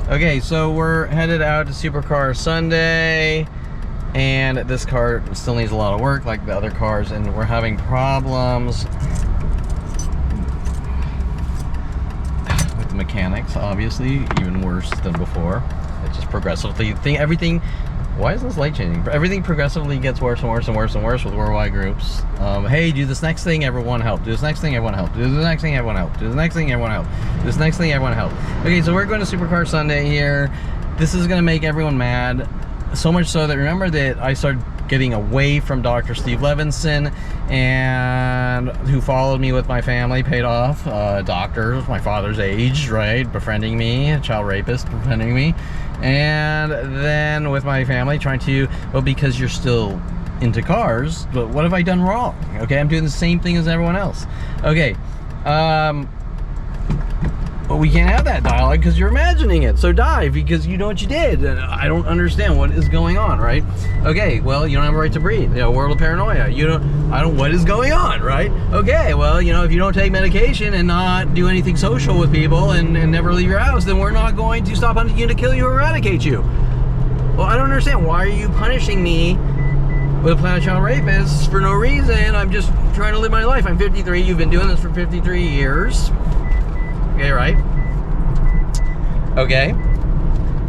Okay, so we're headed out to Supercar Sunday, and this car still needs a lot of work like the other cars, and we're having problems with the mechanics, obviously, even worse than before. It's just progressively, everything, why is this light changing? Everything progressively gets worse and worse and worse and worse with worldwide groups. Hey, do this next thing, everyone help. Do this next thing, everyone help. Do this next thing, everyone help. Do this next thing, everyone help. Do this next thing, everyone help. Okay, so we're going to Supercar Sunday here. This is going to make everyone mad. So much so that, remember that I started getting away from Dr. Steve Levinson, and who followed me with my family, paid off doctors my father's age, right, befriending me, a child rapist befriending me, and then with my family trying to, well, because you're still into cars, but what have I done wrong? Okay, I'm doing the same thing as everyone else. Okay, but we can't have that dialogue because you're imagining it. So dive, because you know what you did. And I don't understand what is going on, right? Okay, well, you don't have a right to breathe. You know, world of paranoia. What is going on, right? Okay, well, you know, if you don't take medication and not do anything social with people and never leave your house, then we're not going to stop hunting you to kill you or eradicate you. Well, I don't understand. Why are you punishing me with a plan of child rapists for no reason? I'm just trying to live my life. I'm 53. You've been doing this for 53 years. Okay, right? Okay.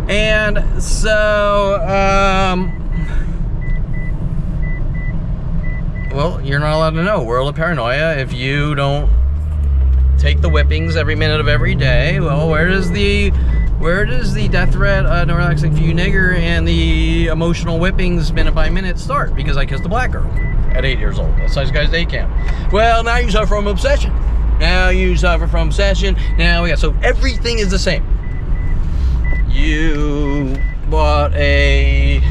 And so, well, you're not allowed to know. World of paranoia. If you don't take the whippings every minute of every day, well, where does the death threat, no relaxing for you nigger, and the emotional whippings minute by minute start? Because I kissed a black girl at 8 years old. That's nice guy's day camp. Well, now you suffer from obsession. Now you suffer from obsession. Now we got, so everything is the same. You bought a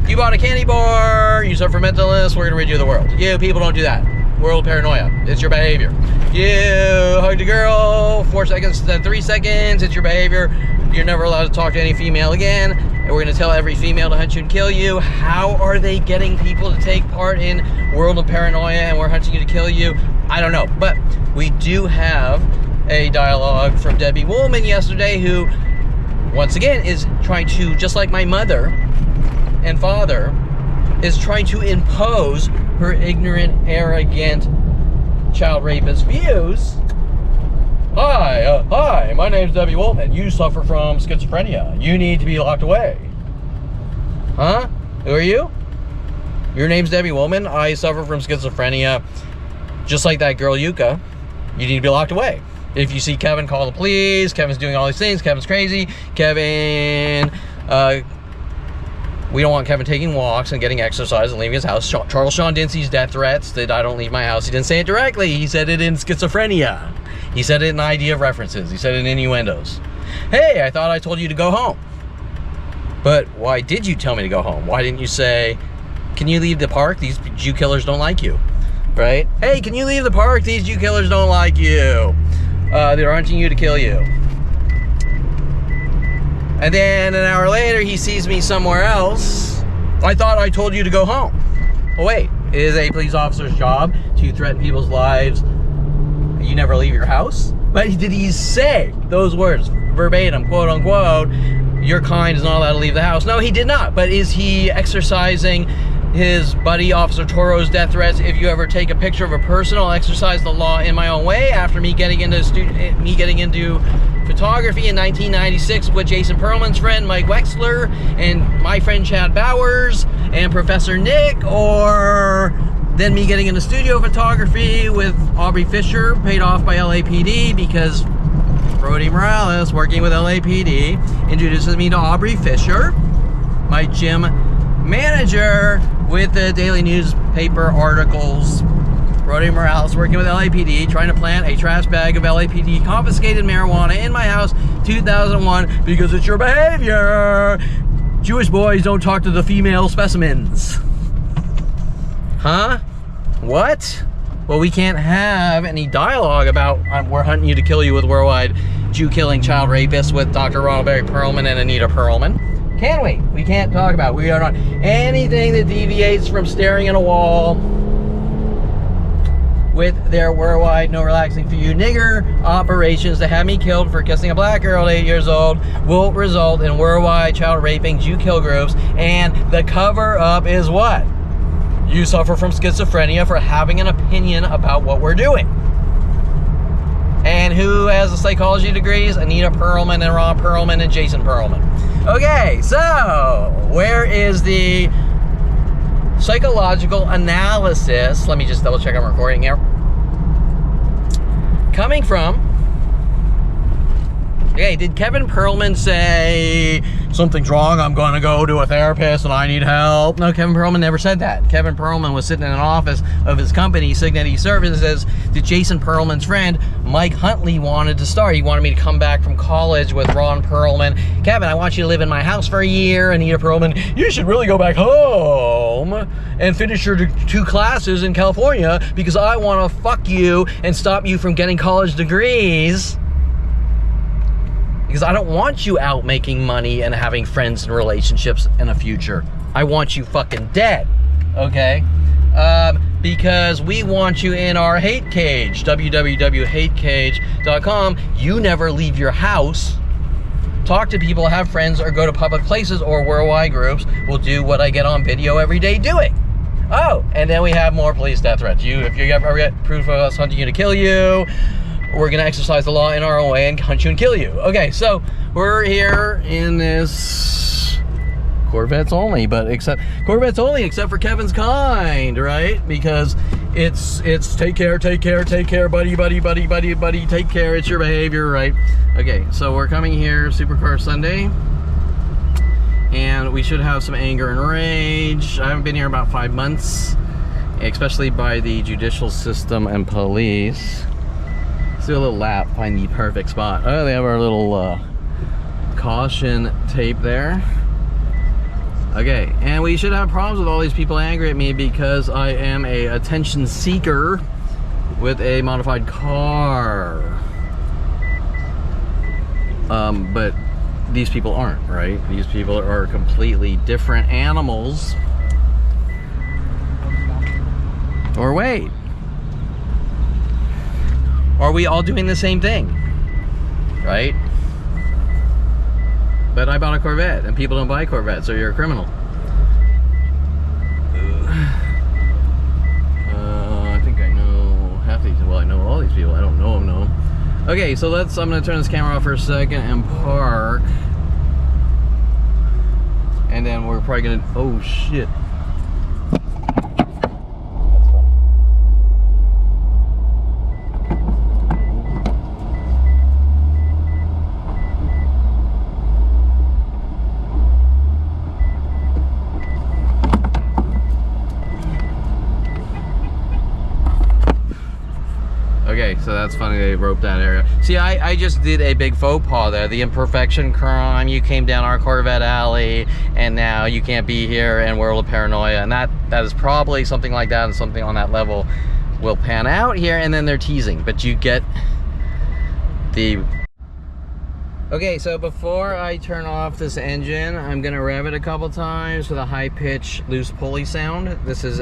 candy bar, you suffer from mental illness, we're gonna rid you of the world. You people don't do that. World paranoia, it's your behavior. You hugged a girl 4 seconds to 3 seconds, it's your behavior. You're never allowed to talk to any female again, and we're gonna tell every female to hunt you and kill you. How are they getting people to take part in world of paranoia and we're hunting you to kill you? I don't know, but we do have a dialogue from Debbie Wollman yesterday, who, once again, is trying to, just like my mother and father, is trying to impose her ignorant, arrogant, child rapist views. Hi, my name's Debbie Wollman. You suffer from schizophrenia. You need to be locked away. Huh? Who are you? Your name's Debbie Wollman. I suffer from schizophrenia. Just like that girl, Yuka. You need to be locked away. If you see Kevin, call the police. Kevin's doing all these things. Kevin's crazy. Kevin, we don't want Kevin taking walks and getting exercise and leaving his house. Charles Sean didn't see his death threats that I don't leave my house. He didn't say it directly. He said it in schizophrenia. He said it in idea of references. He said it in innuendos. Hey, I thought I told you to go home. But why did you tell me to go home? Why didn't you say, can you leave the park? These Jew killers don't like you. Right? Hey, can you leave the park? These Jew killers don't like you. They're hunting you to kill you. And then an hour later, he sees me somewhere else. I thought I told you to go home. Oh, wait. It is a police officer's job to threaten people's lives. You never leave your house? But did he say those words verbatim, quote unquote, your kind is not allowed to leave the house? No, he did not. But is he exercising his buddy Officer Toro's death threats? If you ever take a picture of a person, I'll exercise the law in my own way. After me getting into photography in 1996 with Jason Perelman's friend Mike Wexler and my friend Chad Bowers and Professor Nick, or then me getting into studio photography with Aubrey Fisher, paid off by LAPD because Brody Morales, working with LAPD, introduces me to Aubrey Fisher, my gym manager with the daily newspaper articles. Brody Morales, working with LAPD, trying to plant a trash bag of LAPD confiscated marijuana in my house, 2001, because it's your behavior. Jewish boys don't talk to the female specimens. Huh? What? Well, we can't have any dialogue about we're hunting you to kill you with worldwide Jew-killing child rapists with Dr. Ronald Barry Perelman and Anita Perelman. Can we? We can't talk about. We are not anything that deviates from staring at a wall with their worldwide no relaxing for you nigger operations to have me killed for kissing a black girl at 8 years old will result in worldwide child raping Jew kill groups. And the cover up is what? You suffer from schizophrenia for having an opinion about what we're doing. And who has the psychology degrees? Anita Perelman and Ron Perelman and Jason Perelman. Okay, so where is the psychological analysis? Let me just double check I'm recording here. Coming from, okay, did Kevin Perelman say something's wrong, I'm going to go to a therapist and I need help? No, Kevin Perelman never said that. Kevin Perelman was sitting in an office of his company, Signity Services, that Jason Perelman's friend, Mike Huntley, wanted to start. He wanted me to come back from college with Ron Perelman. Kevin, I want you to live in my house for a year. Anita Perelman, you should really go back home and finish your 2 classes in California because I want to fuck you and stop you from getting college degrees. Because I don't want you out making money and having friends and relationships in the future. I want you fucking dead, okay? Because we want you in our hate cage, www.hatecage.com. You never leave your house. Talk to people, have friends, or go to public places or worldwide groups. Will do what I get on video every day doing. Oh, and then we have more police death threats. If you ever get proof of us hunting you to kill you, we're gonna exercise the law in our own way and hunt you and kill you. Okay, so we're here in this Corvettes only, except for Kevin's kind, right? Because it's take care, buddy, take care, it's your behavior, right? Okay, so we're coming here, Supercar Sunday, and we should have some anger and rage. I haven't been here about 5 months, especially by the judicial system and police. Let's do a little lap, find the perfect spot. Oh, they have our little caution tape there. Okay, and we should have problems with all these people angry at me because I am a attention seeker with a modified car. But these people aren't, right? These people are completely different animals. Or wait. Are we all doing the same thing? Right? But I bought a Corvette, and people don't buy Corvettes, so you're a criminal. I think I know half these. Well, I know all these people. I don't know them, no. Okay, so I'm gonna turn this camera off for a second and park. And then we're probably gonna, oh shit. Okay, so that's funny they roped that area. See, I just did a big faux pas there. The imperfection crime, you came down our Corvette alley, and now you can't be here, and World of Paranoia, and that is probably something like that, and something on that level will pan out here, and then they're teasing, but you get the... Okay, so before I turn off this engine, I'm gonna rev it a couple times with a high-pitch loose pulley sound. This is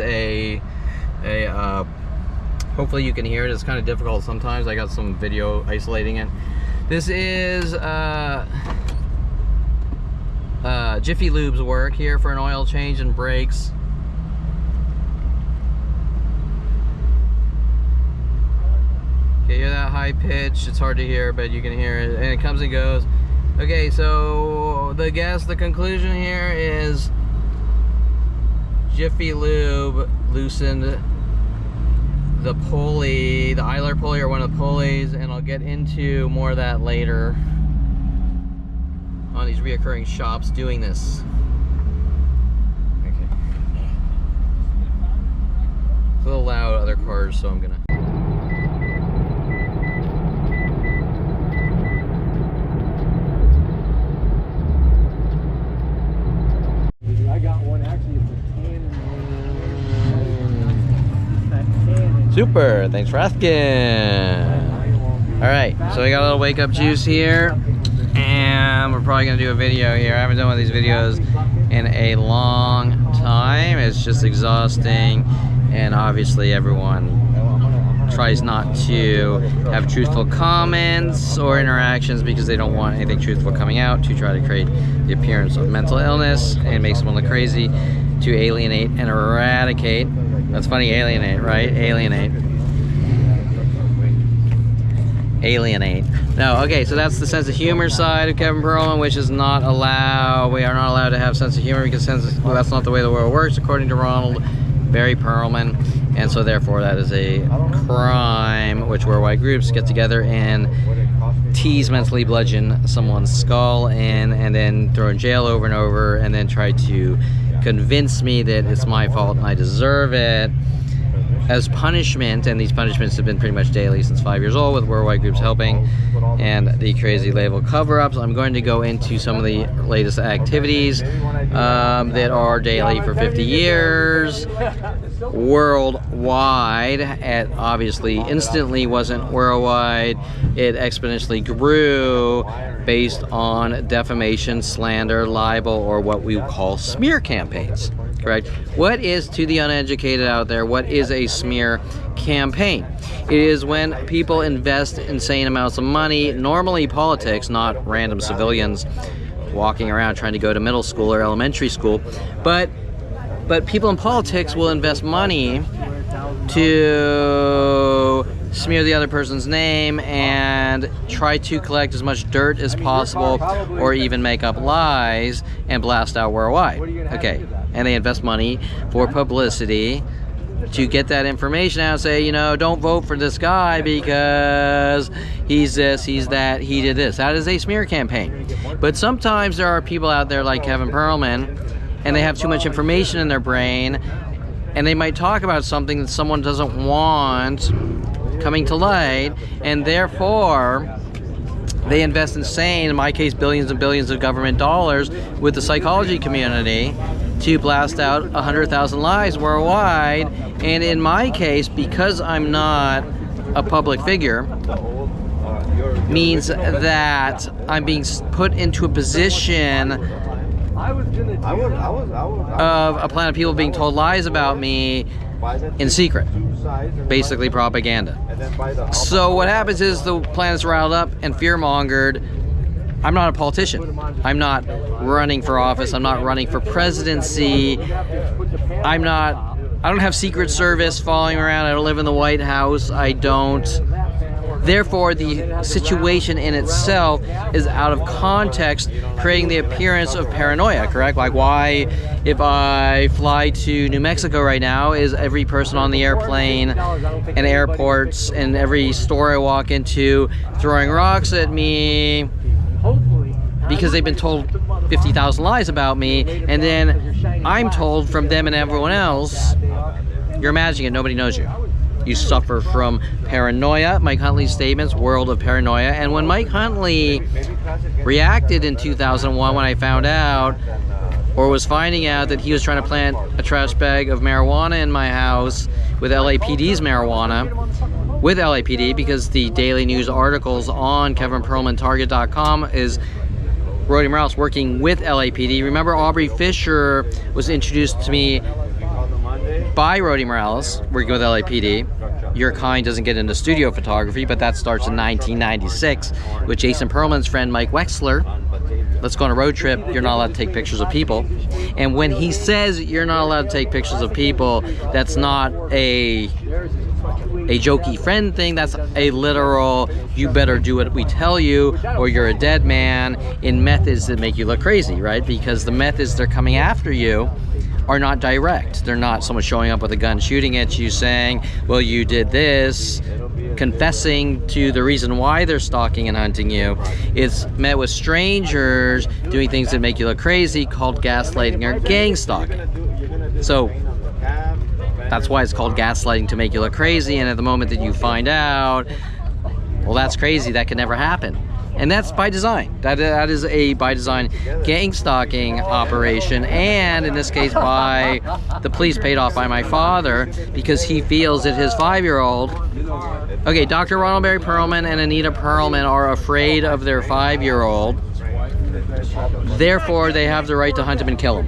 hopefully you can hear it. It's kind of difficult sometimes. I got some video isolating it. This is Jiffy Lube's work here for an oil change and brakes. Okay, hear that high pitch? It's hard to hear, but you can hear it, and it comes and goes. Okay, so the conclusion here is Jiffy Lube loosened the pulley, the idler pulley, or one of the pulleys, and I'll get into more of that later on these reoccurring shops doing this. Okay. It's a little loud, other cars, so I'm gonna... I got one, actually, it's a Canon. Super, thanks for asking. Alright, so we got a little wake up juice here, and we're probably gonna do a video here. I haven't done one of these videos in a long time. It's just exhausting, and obviously everyone tries not to have truthful comments or interactions because they don't want anything truthful coming out, to try to create the appearance of mental illness and make someone look crazy, to alienate and eradicate. That's funny, alienate, right? Alienate. No, okay, so that's the sense of humor side of Kevin Perelman, which is not allowed. We are not allowed to have sense of humor because that's not the way the world works, according to Ronald Barry Perelman. And so therefore that is a crime, which worldwide groups get together and tease, mentally bludgeon someone's skull and then throw in jail over and over, and then try to convince me that it's my fault and I deserve it as punishment. And these punishments have been pretty much daily since 5 years old, with worldwide groups helping and the crazy label cover-ups. I'm going to go into some of the latest activities that are daily for 50 years worldwide. It obviously instantly wasn't worldwide. It exponentially grew based on defamation, slander, libel, or what we call smear campaigns. Correct? What is, to the uneducated out there, what is a smear campaign? It is when people invest insane amounts of money, normally politics, not random civilians walking around trying to go to middle school or elementary school, but people in politics will invest money to smear the other person's name and try to collect as much dirt as possible, or even make up lies and blast out worldwide. Okay, and they invest money for publicity to get that information out and say, you know, don't vote for this guy because he's this, he's that, he did this. That is a smear campaign. But sometimes there are people out there like Kevin Perelman, and they have too much information in their brain, and they might talk about something that someone doesn't want coming to light, and therefore they invest insane, in my case billions and billions of government dollars, with the psychology community to blast out 100,000 lies worldwide. And in my case, because I'm not a public figure, means that I'm being put into a position of a planet of people being told lies about me in secret, basically propaganda. So what happens is the planet's riled up and fear-mongered. I'm not a politician. I'm not running for office. I'm not running for presidency. I don't have Secret Service following around. I don't live in the White House. I don't. Therefore, the situation in itself is out of context, creating the appearance of paranoia, correct? Like, why, if I fly to New Mexico right now, is every person on the airplane and airports and every store I walk into throwing rocks at me because they've been told 50,000 lies about me, and then I'm told from them and everyone else, you're imagining it, nobody knows you. You suffer from paranoia. Mike Huntley's statements, World of Paranoia. And when Mike Huntley reacted in 2001 when I found out, or was finding out, that he was trying to plant a trash bag of marijuana in my house with LAPD's marijuana, with LAPD, because the daily news articles on KevinPerelmanTarget.com is Rody Morales working with LAPD. Remember, Aubrey Fisher was introduced to me by Rody Morales, working with LAPD. Your kind doesn't get into studio photography, but that starts in 1996 with Jason Perelman's friend Mike Wexler. Let's go on a road trip. You're not allowed to take pictures of people. And when he says you're not allowed to take pictures of people, that's not a jokey friend thing. That's a literal, you better do what we tell you or you're a dead man, in methods that make you look crazy, right? Because the methods they're coming after you are not direct. They're not someone showing up with a gun shooting at you saying, well, you did this, confessing to the reason why they're stalking and hunting you. It's met with strangers doing things that make you look crazy, called gaslighting or gang stalking. So that's why it's called gaslighting, to make you look crazy, and at the moment that you find out, well, that's crazy, that could never happen. And that's by design. That is a by design gang stalking operation, and in this case by the police, paid off by my father, because he feels that his 5-year-old, okay, Dr. Ronald Barry Perelman and Anita Perelman are afraid of their 5-year-old, therefore they have the right to hunt him and kill him.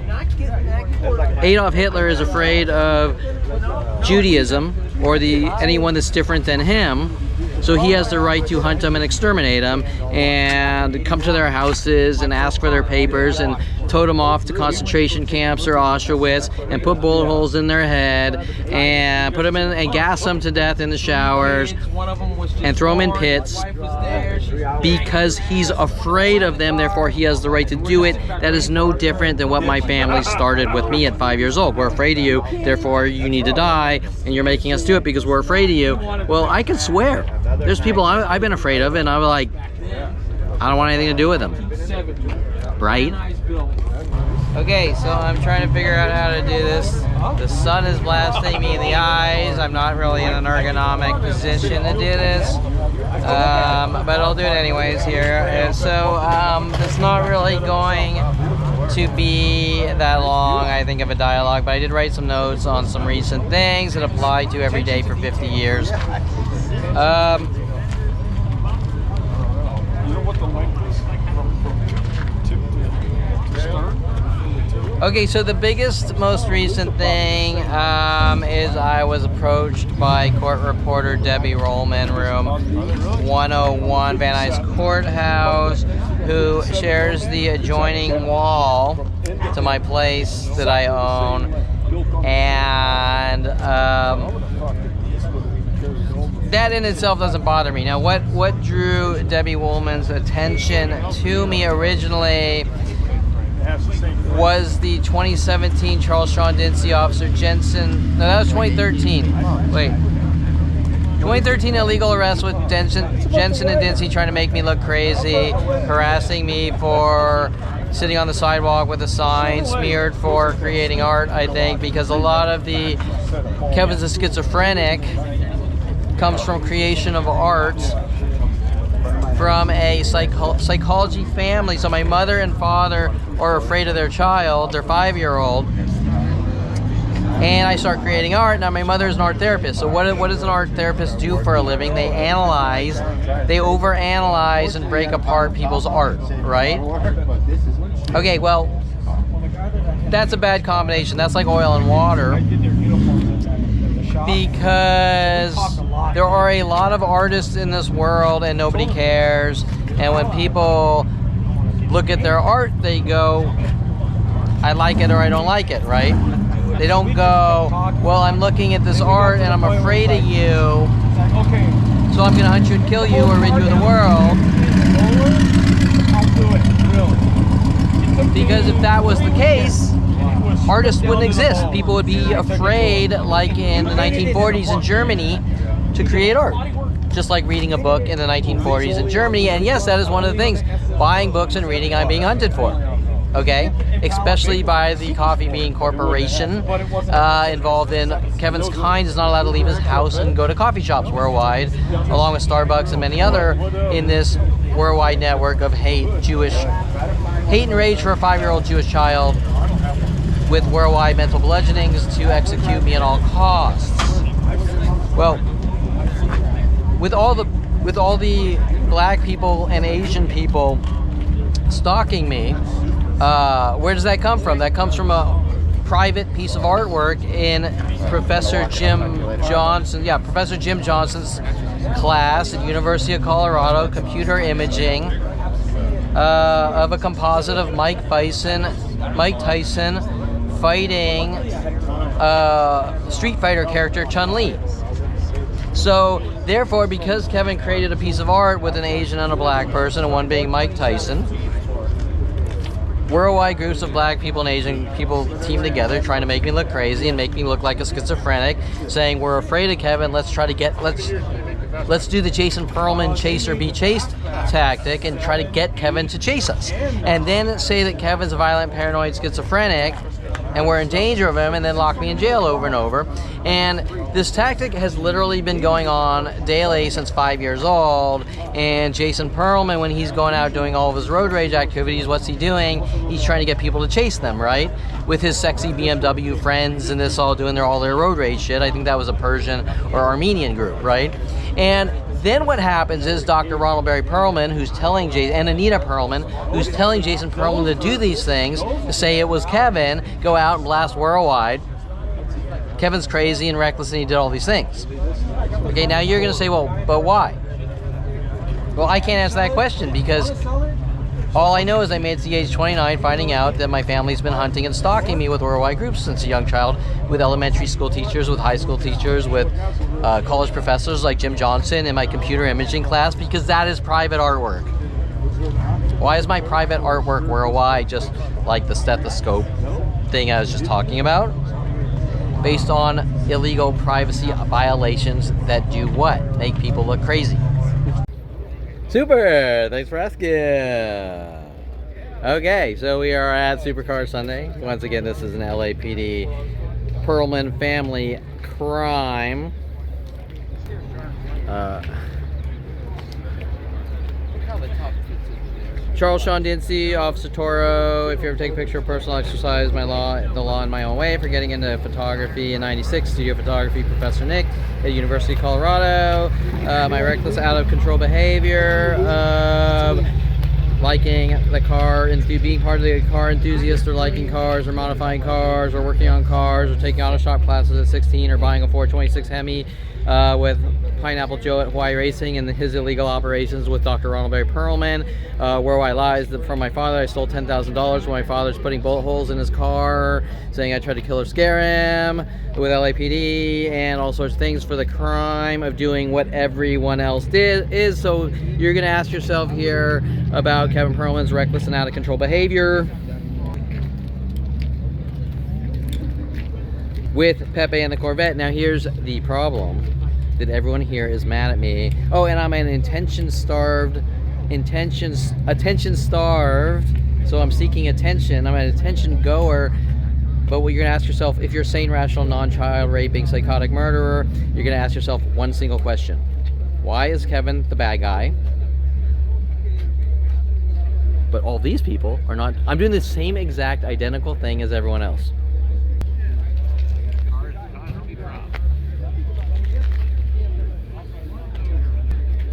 Adolf Hitler is afraid of Judaism, or anyone that's different than him. So he has the right to hunt them and exterminate them, and come to their houses and ask for their papers and tote them off to concentration camps or Auschwitz and put bullet holes in their head and put them in and gas them to death in the showers and throw them in pits because he's afraid of them. Therefore, he has the right to do it. That is no different than what my family started with me at 5 years old. We're afraid of you, therefore you need to die, and you're making us do it because we're afraid of you. Well, I can swear there's people I've been afraid of, and I'm like, I don't want anything to do with them, right? Okay, so I'm trying to figure out how to do this. The sun is blasting me in the eyes. I'm not really in an ergonomic position to do this, but I'll do it anyways here. And so it's not really going to be that long, I think, of a dialogue, but I did write some notes on some recent things that apply to every day for 50 years. Okay, so the biggest, most recent thing is I was approached by court reporter Debbie Wollman, room 101, Van Nuys Courthouse, who shares the adjoining wall to my place that I own, and that in itself doesn't bother me. Now, what drew Debbie Wollman's attention to me originally was the 2017 Charles Shawn Dincy Officer Jensen. No, that was 2013. Wait. 2013 illegal arrest with Jensen and Dincy trying to make me look crazy, harassing me for sitting on the sidewalk with a sign, smeared for creating art, I think, because a lot of the Kevin's a schizophrenic comes from creation of art from a psychology family. So my mother and father are afraid of their child, their 5-year-old, and I start creating art. Now my mother is an art therapist, so what does an art therapist do for a living? They analyze, they overanalyze and break apart people's art, right? Okay, well, that's a bad combination. That's like oil and water, because there are a lot of artists in this world and nobody cares, and when people look at their art, they go, I like it or I don't like it, right? They don't go, well, I'm looking at this art and I'm afraid of you, so I'm gonna hunt you and kill you or rid you of the world. Because if that was the case, artists wouldn't exist. People would be afraid, like in the 1940s in Germany, to create art. Just like reading a book in the 1940s in Germany. And yes, that is one of the things. Buying books and reading, I'm being hunted for. Okay? Especially by the Coffee Bean Corporation involved in Kevin's kind is not allowed to leave his house and go to coffee shops worldwide, along with Starbucks and many other in this worldwide network of hate and rage for a 5-year-old Jewish child with worldwide mental bludgeonings to execute me at all costs. Well, with all the black people and Asian people stalking me, where does that come from? That comes from a private piece of artwork in Professor Jim Johnson's class at University of Colorado, computer imaging, of a composite of Mike Tyson fighting Street Fighter character Chun-Li. So, therefore, because Kevin created a piece of art with an Asian and a black person, and one being Mike Tyson, worldwide groups of black people and Asian people team together trying to make me look crazy and make me look like a schizophrenic, saying we're afraid of Kevin, let's do the Jason Perelman chase or be chased tactic and try to get Kevin to chase us. And then say that Kevin's a violent, paranoid schizophrenic and we're in danger of him, and then lock me in jail over and over. And this tactic has literally been going on daily since 5 years old. And Jason Perelman, when he's going out doing all of his road rage activities, what's he doing? He's trying to get people to chase them, right? With his sexy BMW friends and this all doing all their road rage shit. I think that was a Persian or Armenian group, right? And then what happens is Dr. Ronald Barry Perelman, who's telling and Anita Perelman, who's telling Jason Perelman to do these things, to say it was Kevin, go out and blast worldwide. Kevin's crazy and reckless and he did all these things. Okay, now you're going to say, well, but why? Well, I can't answer that question because all I know is I made it to the age 29 finding out that my family's been hunting and stalking me with worldwide groups since a young child, with elementary school teachers, with high school teachers, with college professors like Jim Johnson in my computer imaging class, because that is private artwork. Why is my private artwork worldwide, just like the stethoscope thing I was just talking about? Based on illegal privacy violations that do what? Make people look crazy. Super! Thanks for asking. Okay, so we are at Supercar Sunday. Once again, this is an LAPD Perelman Family crime. Charles Sean Dincy, Officer Toro. If you ever take a picture of personal exercise, the law in my own way for getting into photography in '96, studio photography, Professor Nick at University of Colorado. My reckless, out of control behavior of liking the car and being part of the car enthusiast, or liking cars, or modifying cars, or working on cars, or taking auto shop classes at 16, or buying a 426 Hemi with Pineapple Joe at Hawaii Racing, and his illegal operations with Dr. Ronald Barry Perelman. Worldwide lies from my father. I stole $10,000 when my father's putting bullet holes in his car, saying I tried to kill or scare him with LAPD, and all sorts of things for the crime of doing what everyone else did. So you're going to ask yourself here about Kevin Perelman's reckless and out of control behavior with Pepe and the Corvette. Now here's the problem, that everyone here is mad at me. Oh, and I'm an attention starved, so I'm seeking attention. I'm an attention goer. But what you're gonna ask yourself, if you're a sane, rational, non-child raping, psychotic murderer, you're gonna ask yourself one single question. Why is Kevin the bad guy? But all these people are not. I'm doing the same exact identical thing as everyone else.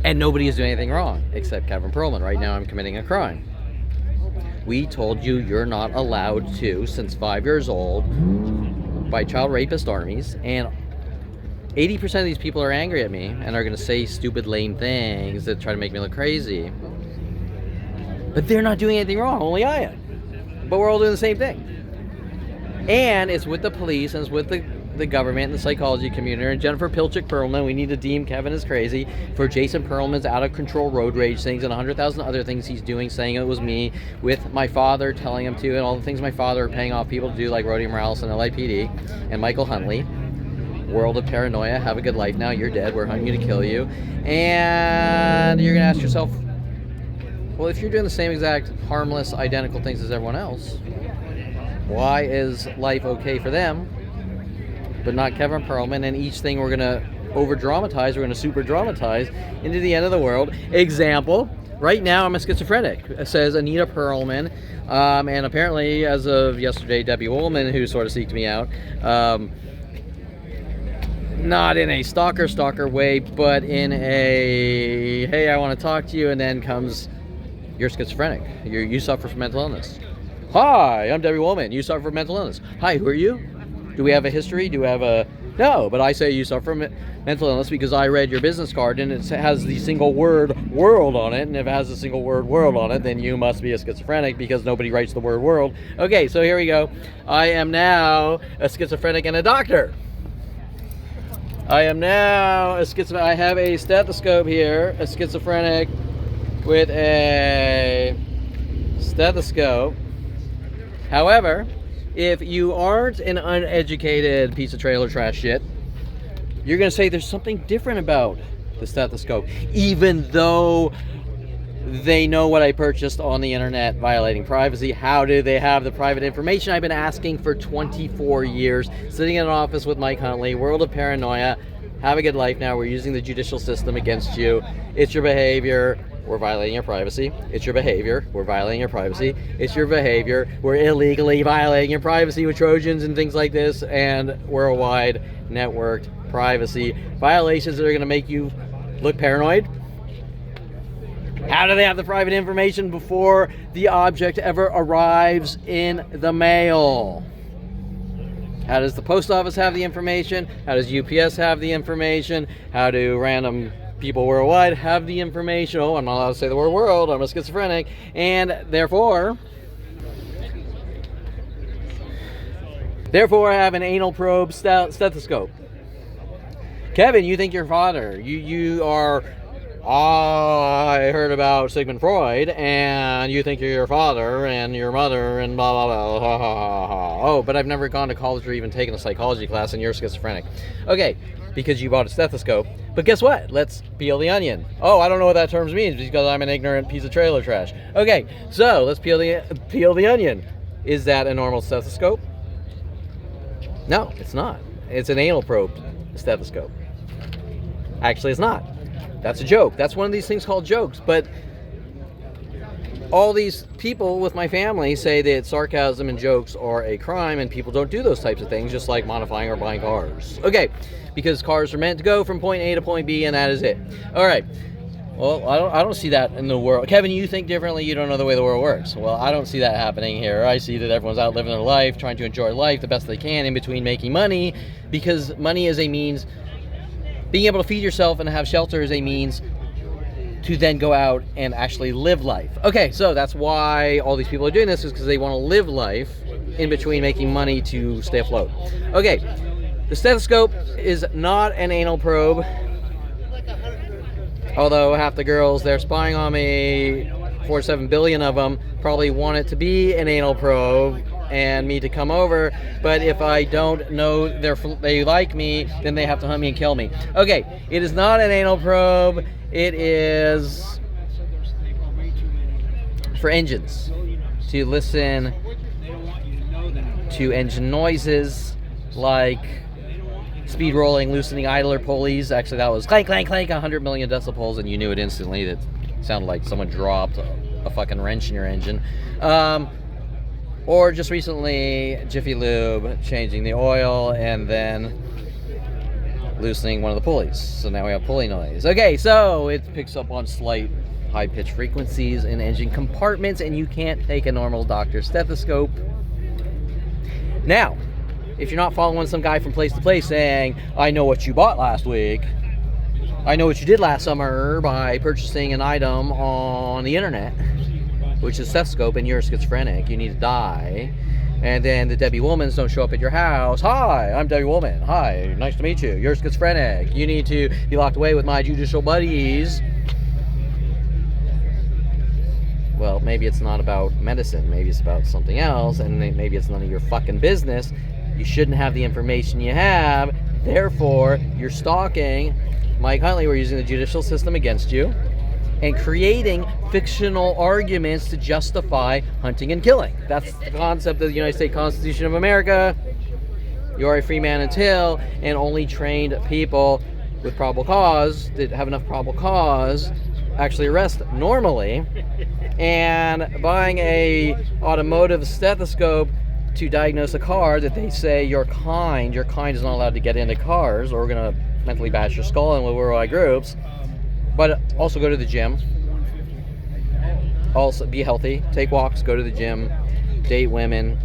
And nobody is doing anything wrong except Kevin Perelman. Right now I'm committing a crime. We told you you're not allowed to, since 5 years old, by child rapist Armies, and 80% of these people are angry at me and are going to say stupid, lame things that try to make me look crazy. But they're not doing anything wrong, only I am. But we're all doing the same thing. And it's with the police, and it's with the government and the psychology community, and Jennifer Pilchick Perelman. We need to deem Kevin as crazy for Jason Perelman's out of control road rage things and 100,000 other things he's doing, saying it was me, with my father telling him to, and all the things my father are paying off people to do, like Rhodey Morales and LAPD and Michael Huntley. World of paranoia. Have a good life now. You're dead. We're hunting you to kill you. And you're gonna ask yourself, well, if you're doing the same exact harmless, identical things as everyone else, why is life okay for them but not Kevin Perelman? And each thing we're gonna over dramatize, we're gonna super dramatize into the end of the world. Example, right now I'm a schizophrenic, says Anita Perelman, and apparently as of yesterday, Debbie Wollman, who sort of seeked me out, not in a stalker way, but in a, hey, I want to talk to you, and then comes, you're schizophrenic, you suffer from mental illness. Hi, I'm Debbie Wollman, you suffer from mental illness. Hi, who are you? Do we have a history? Do we have a... No, but I say you suffer from mental illness because I read your business card and it has the single word world on it, and if it has the single word world on it, then you must be a schizophrenic because nobody writes the word world. Okay, so here we go. I am now a schizophrenic and a doctor. I am now a schizophrenic. I have a stethoscope here, a schizophrenic with a stethoscope. However, if you aren't an uneducated piece of trailer trash shit, you're going to say there's something different about the stethoscope, even though they know what I purchased on the internet, violating privacy. How do they have the private information? I've been asking for 24 years, sitting in an office with Mike Huntley, world of paranoia. Have a good life now. We're using the judicial system against you. It's your behavior. We're violating your privacy. It's your behavior. We're violating your privacy. It's your behavior. We're illegally violating your privacy with Trojans and things like this, and worldwide networked privacy violations that are going to make you look paranoid. How do they have the private information before the object ever arrives in the mail? How does the post office have the information? How does UPS have the information? How do random people worldwide have the information? Oh, I'm not allowed to say the word world. I'm a schizophrenic. And therefore I have an anal probe stethoscope. Kevin, you think your father, you are, I heard about Sigmund Freud, and you think you're your father and your mother and blah, blah, blah, ha, ha, ha, ha. Oh, but I've never gone to college or even taken a psychology class, and you're schizophrenic. Okay, because you bought a stethoscope. But guess what? Let's peel the onion. Oh, I don't know what that term means because I'm an ignorant piece of trailer trash. Okay, so let's peel the onion. Is that a normal stethoscope? No, it's not. It's an anal probe stethoscope. Actually, it's not. That's a joke. That's one of these things called jokes. But all these people with my family say that sarcasm and jokes are a crime, and people don't do those types of things, just like modifying or buying cars. Okay, because cars are meant to go from point A to point B, and that is it. All right. Well, I don't see that in the world. Kevin, you think differently. You don't know the way the world works. Well, I don't see that happening here. I see that everyone's out living their life, trying to enjoy life the best they can in between making money, because money is a means. Being able to feed yourself and have shelter is a means to then go out and actually live life. Okay, so that's why all these people are doing this, is because they want to live life in between making money to stay afloat. Okay, the stethoscope is not an anal probe. Although half the girls, they're spying on me, 47 billion of them, probably want it to be an anal probe and me to come over. But if I don't know they like me, then they have to hunt me and kill me. Okay, it is not an anal probe. It is for engines, to listen to engine noises like speed rolling, loosening idler pulleys. Actually, that was clank, clank, clank, 100 million decibels, and you knew it instantly. That sounded like someone dropped a fucking wrench in your engine. Or just recently, Jiffy Lube changing the oil and then loosening one of the pulleys. So now we have pulley noise. Okay, so it picks up on slight high-pitched frequencies in engine compartments, and you can't take a normal doctor's stethoscope. Now, if you're not following some guy from place to place saying, I know what you bought last week, I know what you did last summer by purchasing an item on the internet, which is stethoscope, and you're schizophrenic, you need to die, and then the Debbie Wollmans don't show up at your house. Hi, I'm Debbie Wollman. Hi, nice to meet you. You're schizophrenic. You need to be locked away with my judicial buddies. Well, maybe it's not about medicine. Maybe it's about something else, and maybe it's none of your fucking business. You shouldn't have the information you have. Therefore, you're stalking Mike Huntley. We're using the judicial system against you and creating fictional arguments to justify hunting and killing. That's the concept of the United States Constitution of America. You are a free man until, and only trained people with probable cause, that have enough probable cause, actually arrest normally. And buying a automotive stethoscope to diagnose a car that they say your kind is not allowed to get into cars, or we're gonna mentally bash your skull in with worldwide groups. But also go to the gym. Also be healthy. Take walks, go to the gym, date women,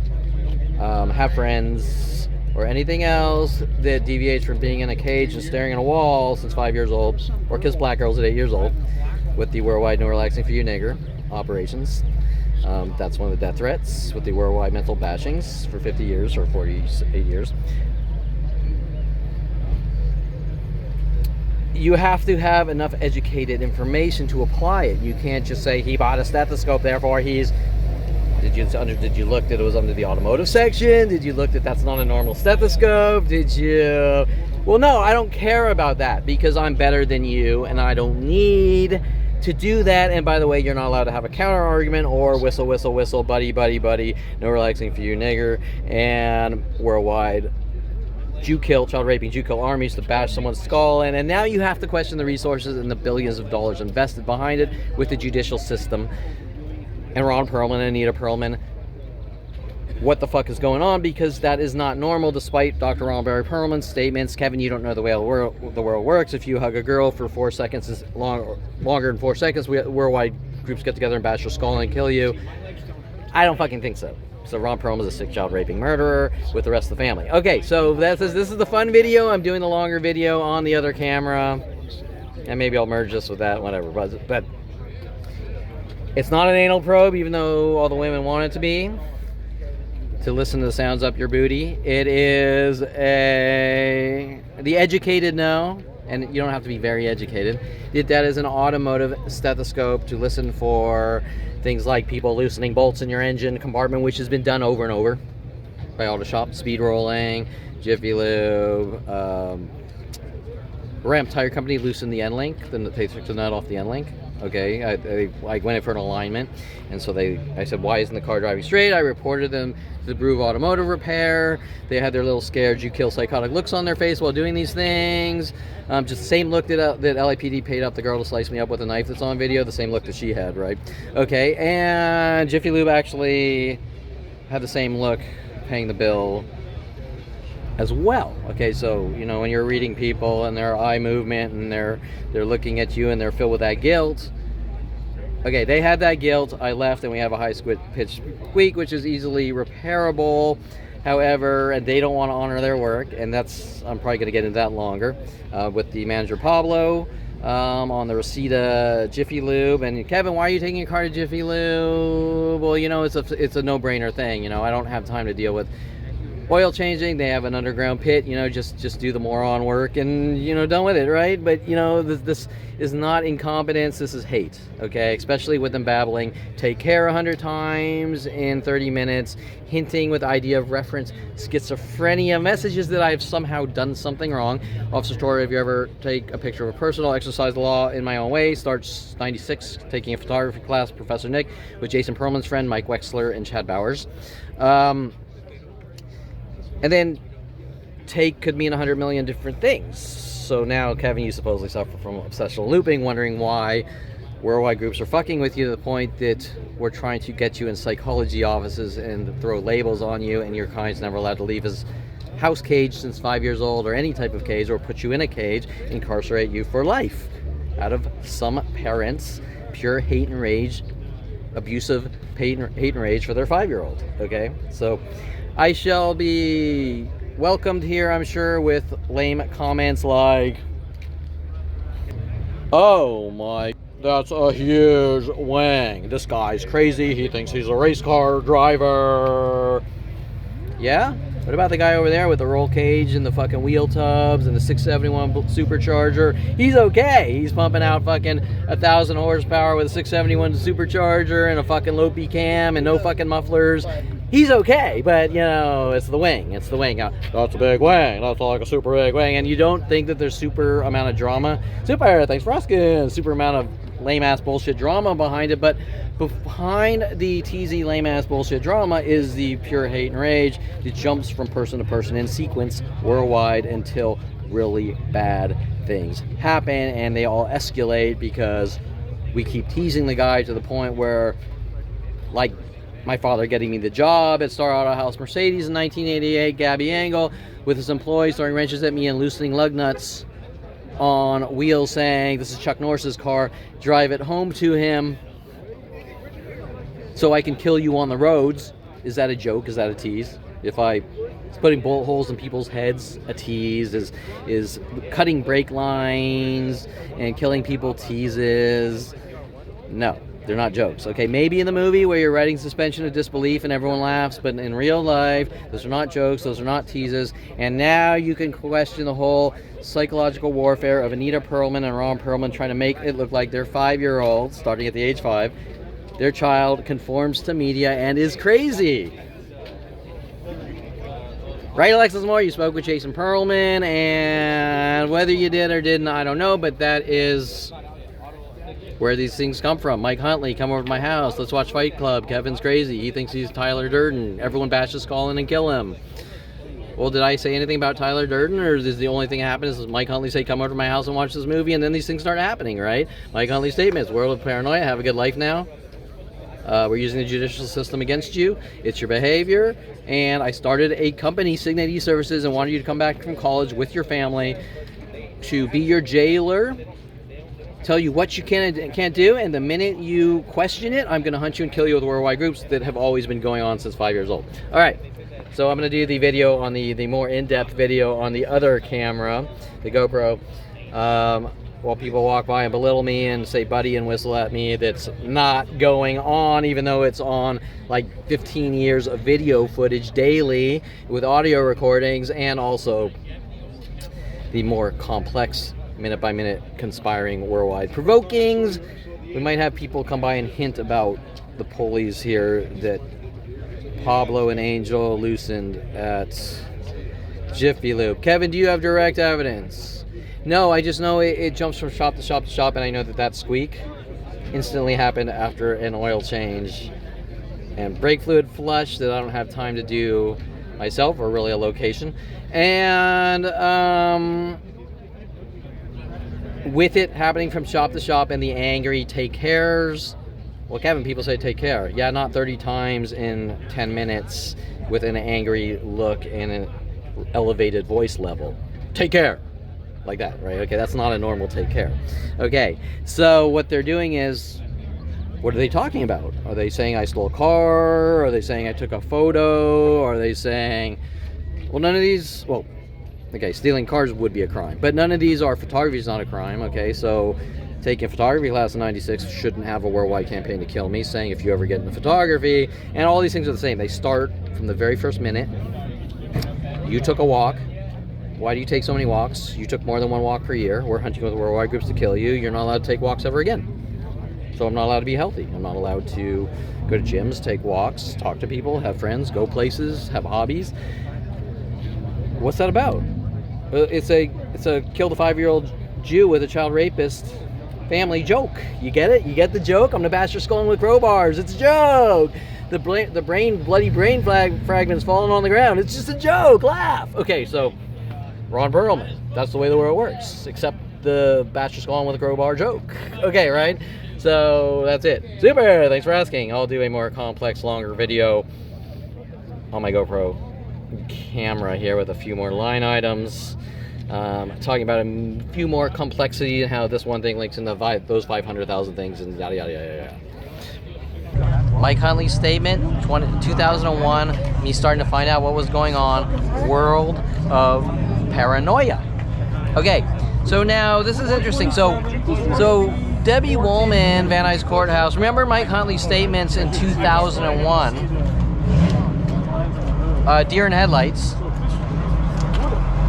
have friends, or anything else that deviates from being in a cage and staring at a wall since 5 years old, or kiss black girls at 8 years old with the worldwide no relaxing for you nigger operations. That's one of the death threats with the worldwide mental bashings for 50 years or 48 years. You have to have enough educated information to apply it. You can't just say he bought a stethoscope, therefore he's... Did you look that it was under the automotive section? Did you look that that's not a normal stethoscope? Did you... Well, no, I don't care about that, because I'm better than you and I don't need to do that. And by the way, you're not allowed to have a counter argument or whistle, whistle, whistle, buddy, buddy, buddy, no relaxing for you nigger, and worldwide Jew kill, child raping, Jew kill armies to bash someone's skull in. And now you have to question the resources and the billions of dollars invested behind it with the judicial system. And Ron Perelman and Anita Perelman, what the fuck is going on? Because that is not normal, despite Dr. Ron Barry Perelman's statements. Kevin, you don't know the way the world works. If you hug a girl for 4 seconds, is longer than 4 seconds, worldwide groups get together and bash your skull and kill you. I don't fucking think so. So Ron Perelman is a sick child raping murderer with the rest of the family. Okay, so this is the fun video. I'm doing the longer video on the other camera, and maybe I'll merge this with that, whatever. But it's not an anal probe, even though all the women want it to be. To listen to the sounds up your booty. It is the educated know, and you don't have to be very educated. That is an automotive stethoscope to listen for things like people loosening bolts in your engine compartment, which has been done over and over by auto shop, speed rolling, Jiffy Lube, Ramp Tire Company loosened the end link, then they took the nut off the end link. Okay, I went in for an alignment, and so I said, why isn't the car driving straight? I reported them to the Brew of Automotive Repair. They had their little scared you kill psychotic looks on their face while doing these things. Just the same look that LAPD paid up the girl to slice me up with a knife that's on video, the same look that she had, right? Okay, and Jiffy Lube actually had the same look paying the bill as well. Okay, so you know, when you're reading people and their eye movement and they're looking at you and they're filled with that guilt. Okay, they had that guilt. I left, and we have a high pitch squeak, which is easily repairable. However, and they don't want to honor their work, and that's, I'm probably going to get into that longer with the manager Pablo on the Reseda Jiffy Lube. And Kevin, why are you taking your car to Jiffy Lube? Well, you know, it's a no-brainer thing. You know, I don't have time to deal with oil changing. They have an underground pit, you know, just do the moron work and, you know, done with it, right? But, you know, this is not incompetence, this is hate, okay? Especially with them babbling, take care 100 times in 30 minutes, hinting with idea of reference, schizophrenia, messages that I've somehow done something wrong. Officer Story, if you ever take a picture of a person, I'll exercise the law in my own way. Starts 96, taking a photography class, Professor Nick, with Jason Perelman's friend, Mike Wexler, and Chad Bowers. And then take could mean 100 million different things. So now, Kevin, you supposedly suffer from obsessional looping, wondering why worldwide groups are fucking with you to the point that we're trying to get you in psychology offices and throw labels on you, and your kind's never allowed to leave his house cage since 5 years old, or any type of cage, or put you in a cage, incarcerate you for life. Out of some parents' pure hate and rage, abusive hate and rage for their 5-year-old, okay? So I shall be welcomed here, I'm sure, with lame comments like, oh my, that's a huge wang. This guy's crazy. He thinks he's a race car driver. Yeah? What about the guy over there with the roll cage and the fucking wheel tubs and the 671 supercharger? He's okay. He's pumping out fucking 1,000 horsepower with a 671 supercharger and a fucking low P cam and no fucking mufflers. He's okay, but, you know, it's the wing. It's the wing. That's a big wing. That's like a super big wing. And you don't think that there's super amount of drama. Super, thanks for asking. Super amount of lame-ass bullshit drama behind it. But behind the TZ lame-ass bullshit drama is the pure hate and rage that jumps from person to person in sequence worldwide until really bad things happen. And they all escalate because we keep teasing the guy to the point where, like, my father getting me the job at Star Auto House Mercedes in 1988, Gabby Angle, with his employees throwing wrenches at me and loosening lug nuts on wheels, saying, this is Chuck Norris's car, drive it home to him so I can kill you on the roads. Is that a joke? Is that a tease? If putting bullet holes in people's heads a tease? Is cutting brake lines and killing people teases? No. They're not jokes, okay? Maybe in the movie where you're writing suspension of disbelief and everyone laughs, but in real life, those are not jokes, those are not teases. And now you can question the whole psychological warfare of Anita Perelman and Ron Perelman trying to make it look like their 5-year-old, starting at the age 5, their child conforms to media and is crazy. Right, Alexis Moore? You spoke with Jason Perelman, and whether you did or didn't, I don't know, but that is where these things come from. Mike Huntley, come over to my house. Let's watch Fight Club. Kevin's crazy. He thinks he's Tyler Durden. Everyone bashes Colin and kill him. Well, did I say anything about Tyler Durden, or is the only thing that happens is Mike Huntley say, come over to my house and watch this movie, and then these things start happening, right? Mike Huntley's statements, world of paranoia, have a good life now. We're using the judicial system against you. It's your behavior. And I started a company, Signet E-Services, and wanted you to come back from college with your family to be your jailer tell you what you can and can't do, and the minute you question it, I'm going to hunt you and kill you with worldwide groups that have always been going on since 5 years old. All right, so I'm going to do the video on the more in-depth video on the other camera, the GoPro, while people walk by and belittle me and say buddy and whistle at me. That's not going on, even though it's on like 15 years of video footage daily with audio recordings, and also the more complex minute-by-minute conspiring worldwide provokings. We might have people come by and hint about the pulleys here that Pablo and Angel loosened at Jiffy Lube. Kevin, do you have direct evidence? No, I just know it jumps from shop to shop to shop, and I know that squeak instantly happened after an oil change and brake fluid flush that I don't have time to do myself, or really a location. And with it happening from shop to shop and the angry take cares, well, Kevin, people say take care. Yeah, not 30 times in 10 minutes with an angry look and an elevated voice level. Take care. Like that, right? Okay, that's not a normal take care. Okay, so what they're doing is, what are they talking about? Are they saying I stole a car? Are they saying I took a photo? Are they saying, well, none of these, well, okay, stealing cars would be a crime, but none of these are. Photography is not a crime, okay? So taking a photography class in 96 shouldn't have a worldwide campaign to kill me, saying if you ever get into photography, and all these things are the same. They start from the very first minute. You took a walk. Why do you take so many walks? You took more than one walk per year. We're hunting with worldwide groups to kill you. You're not allowed to take walks ever again. So I'm not allowed to be healthy. I'm not allowed to go to gyms, take walks, talk to people, have friends, go places, have hobbies. What's that about? It's a kill the 5-year-old Jew with a child rapist family joke. You get it? You get the joke? I'm gonna bash your skull in with crowbars. It's a joke. The bloody brain fragments falling on the ground. It's just a joke. Laugh. Okay, so Ron Perelman. That's the way the world works, except the bash your skull in with a crowbar joke. Okay, right? So that's it. Super. Thanks for asking. I'll do a more complex, longer video on my GoPro camera here with a few more line items, talking about a few more complexity and how this one thing links into those 500,000 things and yada yada yada yada. Mike Huntley's statement, 2001, me starting to find out what was going on, world of paranoia. Okay, so now this is interesting. So Debbie Wollman, Van Nuys Courthouse, remember Mike Huntley's statements in 2001, deer in headlights.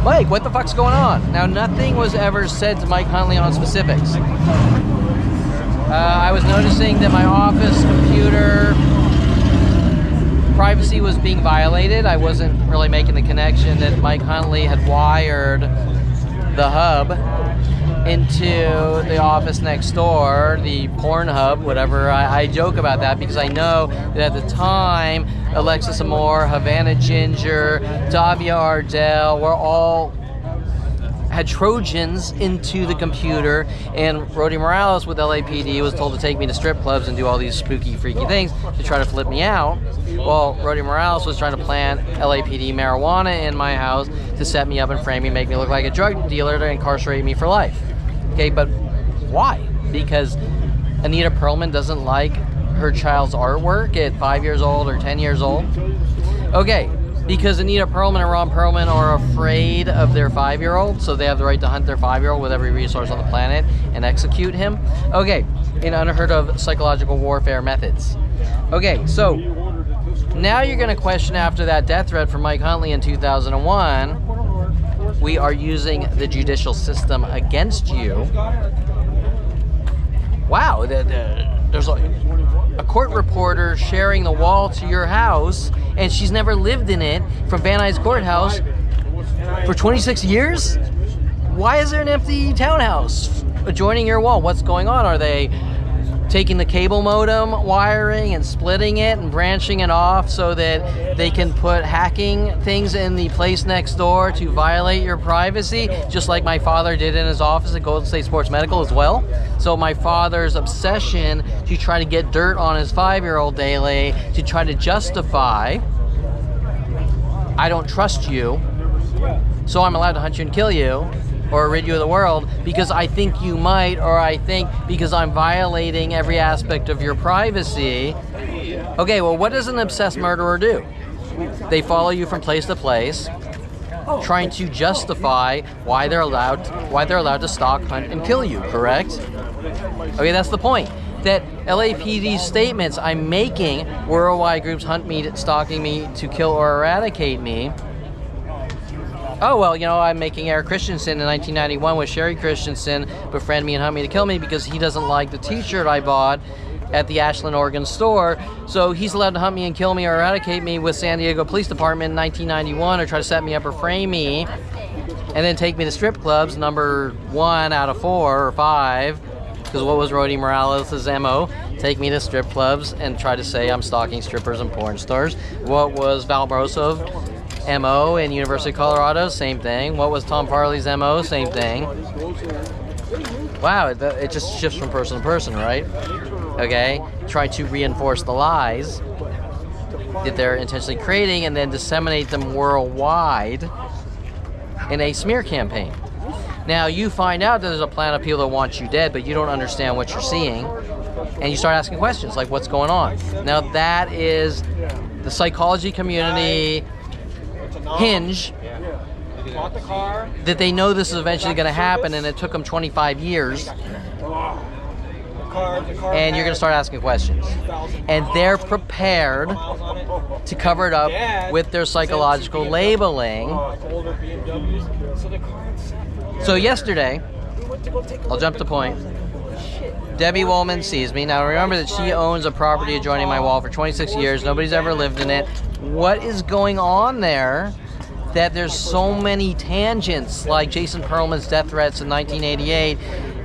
Mike, what the fuck's going on? Now, nothing was ever said to Mike Huntley on specifics. I was noticing that my office computer privacy was being violated. I wasn't really making the connection that Mike Huntley had wired the hub into the office next door, the porn hub, whatever. I joke about that because I know that at the time, Alexis Amore, Havana Ginger, Davia Ardell were all had Trojans into the computer, and Rody Morales with LAPD was told to take me to strip clubs and do all these spooky, freaky things to try to flip me out. Well, Rody Morales was trying to plant LAPD marijuana in my house to set me up and frame me, make me look like a drug dealer to incarcerate me for life. Okay, but why? Because Anita Perelman doesn't like her child's artwork at 5 years old or 10 years old? Okay, because Anita Perelman and Ron Perelman are afraid of their 5-year-old, so they have the right to hunt their 5-year-old with every resource on the planet and execute him. Okay, in unheard of psychological warfare methods. Okay, so now you're going to question, after that death threat from Mike Huntley in 2001, we are using the judicial system against you. Wow, there's a court reporter sharing the wall to your house, and she's never lived in it, from Van Nuys Courthouse for 26 years? Why is there an empty townhouse adjoining your wall? What's going on? Are they taking the cable modem wiring and splitting it and branching it off so that they can put hacking things in the place next door to violate your privacy, just like my father did in his office at Golden State Sports Medical as well? So my father's obsession to try to get dirt on his 5-year-old daily, to try to justify, I don't trust you, so I'm allowed to hunt you and kill you. or rid you of the world because I think you might, or I think because I'm violating every aspect of your privacy. Okay, well, what does an obsessed murderer do? They follow you from place to place, trying to justify why they're allowed to stalk, hunt, and kill you, correct? Okay, that's the point. That LAPD statements I'm making, worldwide groups hunt me, stalking me to kill or eradicate me. Oh, well, you know, I'm making Eric Christensen in 1991 with Sherry Christensen befriend me and hunt me to kill me because he doesn't like the t-shirt I bought at the Ashland, Oregon store. So he's allowed to hunt me and kill me or eradicate me with San Diego Police Department in 1991 or try to set me up or frame me and then take me to strip clubs, number 1 out of 4 or 5. Because what was Rody Morales' MO? Take me to strip clubs and try to say I'm stalking strippers and porn stars. What was Val Barroso MO in University of Colorado? Same thing. What was Tom Farley's MO? Same thing. Wow, it just shifts from person to person, right? Okay? Try to reinforce the lies that they're intentionally creating and then disseminate them worldwide in a smear campaign. Now, you find out that there's a plan of people that want you dead, but you don't understand what you're seeing, and you start asking questions like, what's going on? Now, that is the psychology community hinge that they know this is eventually going to happen, and it took them 25 years, and you're going to start asking questions. And they're prepared to cover it up with their psychological labeling. So yesterday, I'll jump to point, Debbie Wollman sees me. Now remember that she owns a property adjoining my wall for 26 years. Nobody's ever lived in it. What is going on there that there's so many tangents, like Jason Perelman's death threats in 1988?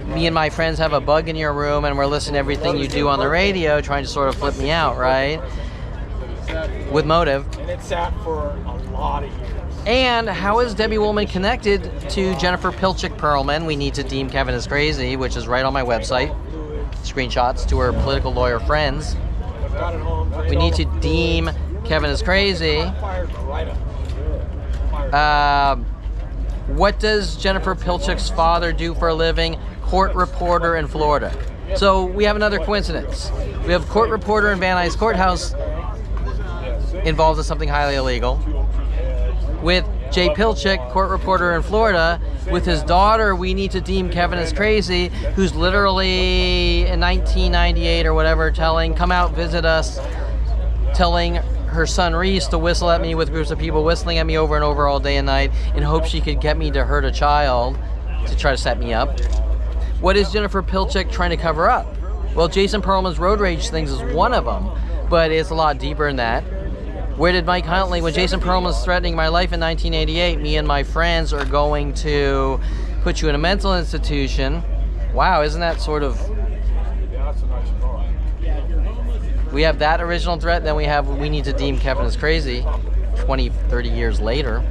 Me and my friends have a bug in your room and we're listening to everything you do on the radio, trying to sort of flip me out, right? With motive. And it sat for a lot of years. And how is Debbie Wollman connected to Jennifer Pilchick Perelman? We need to deem Kevin as crazy, which is right on my website. Screenshots to her political lawyer friends. We need to deem Kevin as crazy. What does Jennifer Pilchick's father do for a living? Court reporter in Florida. So we have another coincidence. We have court reporter in Van Nuys Courthouse involved in something highly illegal. With Jay Pilchick, court reporter in Florida, with his daughter, we need to deem Kevin as crazy, who's literally in 1998 or whatever come out, visit us, telling her son Reese to whistle at me with groups of people whistling at me over and over all day and night in hopes she could get me to hurt a child to try to set me up. What is Jennifer Pilchick trying to cover up? Well, Jason Perelman's road rage things is one of them, but it's a lot deeper than that. Where did Mike Huntley, when Jason Perelman was threatening my life in 1988, me and my friends are going to put you in a mental institution. Wow, isn't that sort of... We have that original threat, then we need to deem Kevin as crazy 20, 30 years later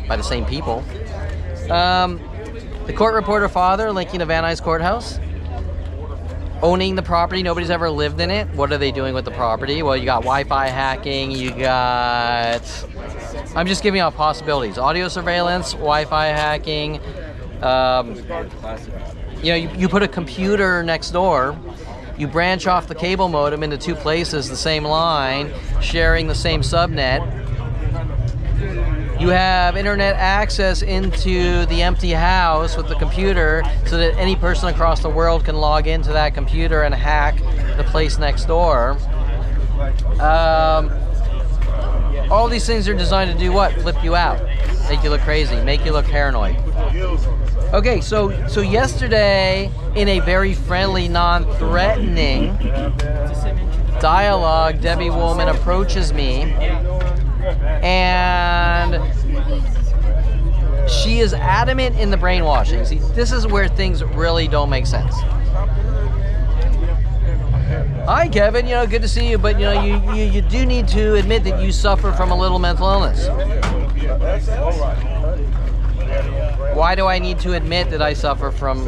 by the same people. The court reporter father linking to Van Nuys Courthouse. Owning the property, nobody's ever lived in it. What are they doing with the property? Well, you got Wi-Fi hacking, you got... I'm just giving out possibilities. Audio surveillance, Wi-Fi hacking. You know, you put a computer next door, you branch off the cable modem into 2 places, the same line, sharing the same subnet. You have internet access into the empty house with the computer so that any person across the world can log into that computer and hack the place next door. All these things are designed to do what? Flip you out, make you look crazy, make you look paranoid. Okay, so yesterday, in a very friendly, non-threatening dialogue, Debbie Wollman approaches me, and she is adamant in the brainwashing. See, this is where things really don't make sense. Hi, Kevin. You know, good to see you, but you know, you do need to admit that you suffer from a little mental illness. Why do I need to admit that I suffer from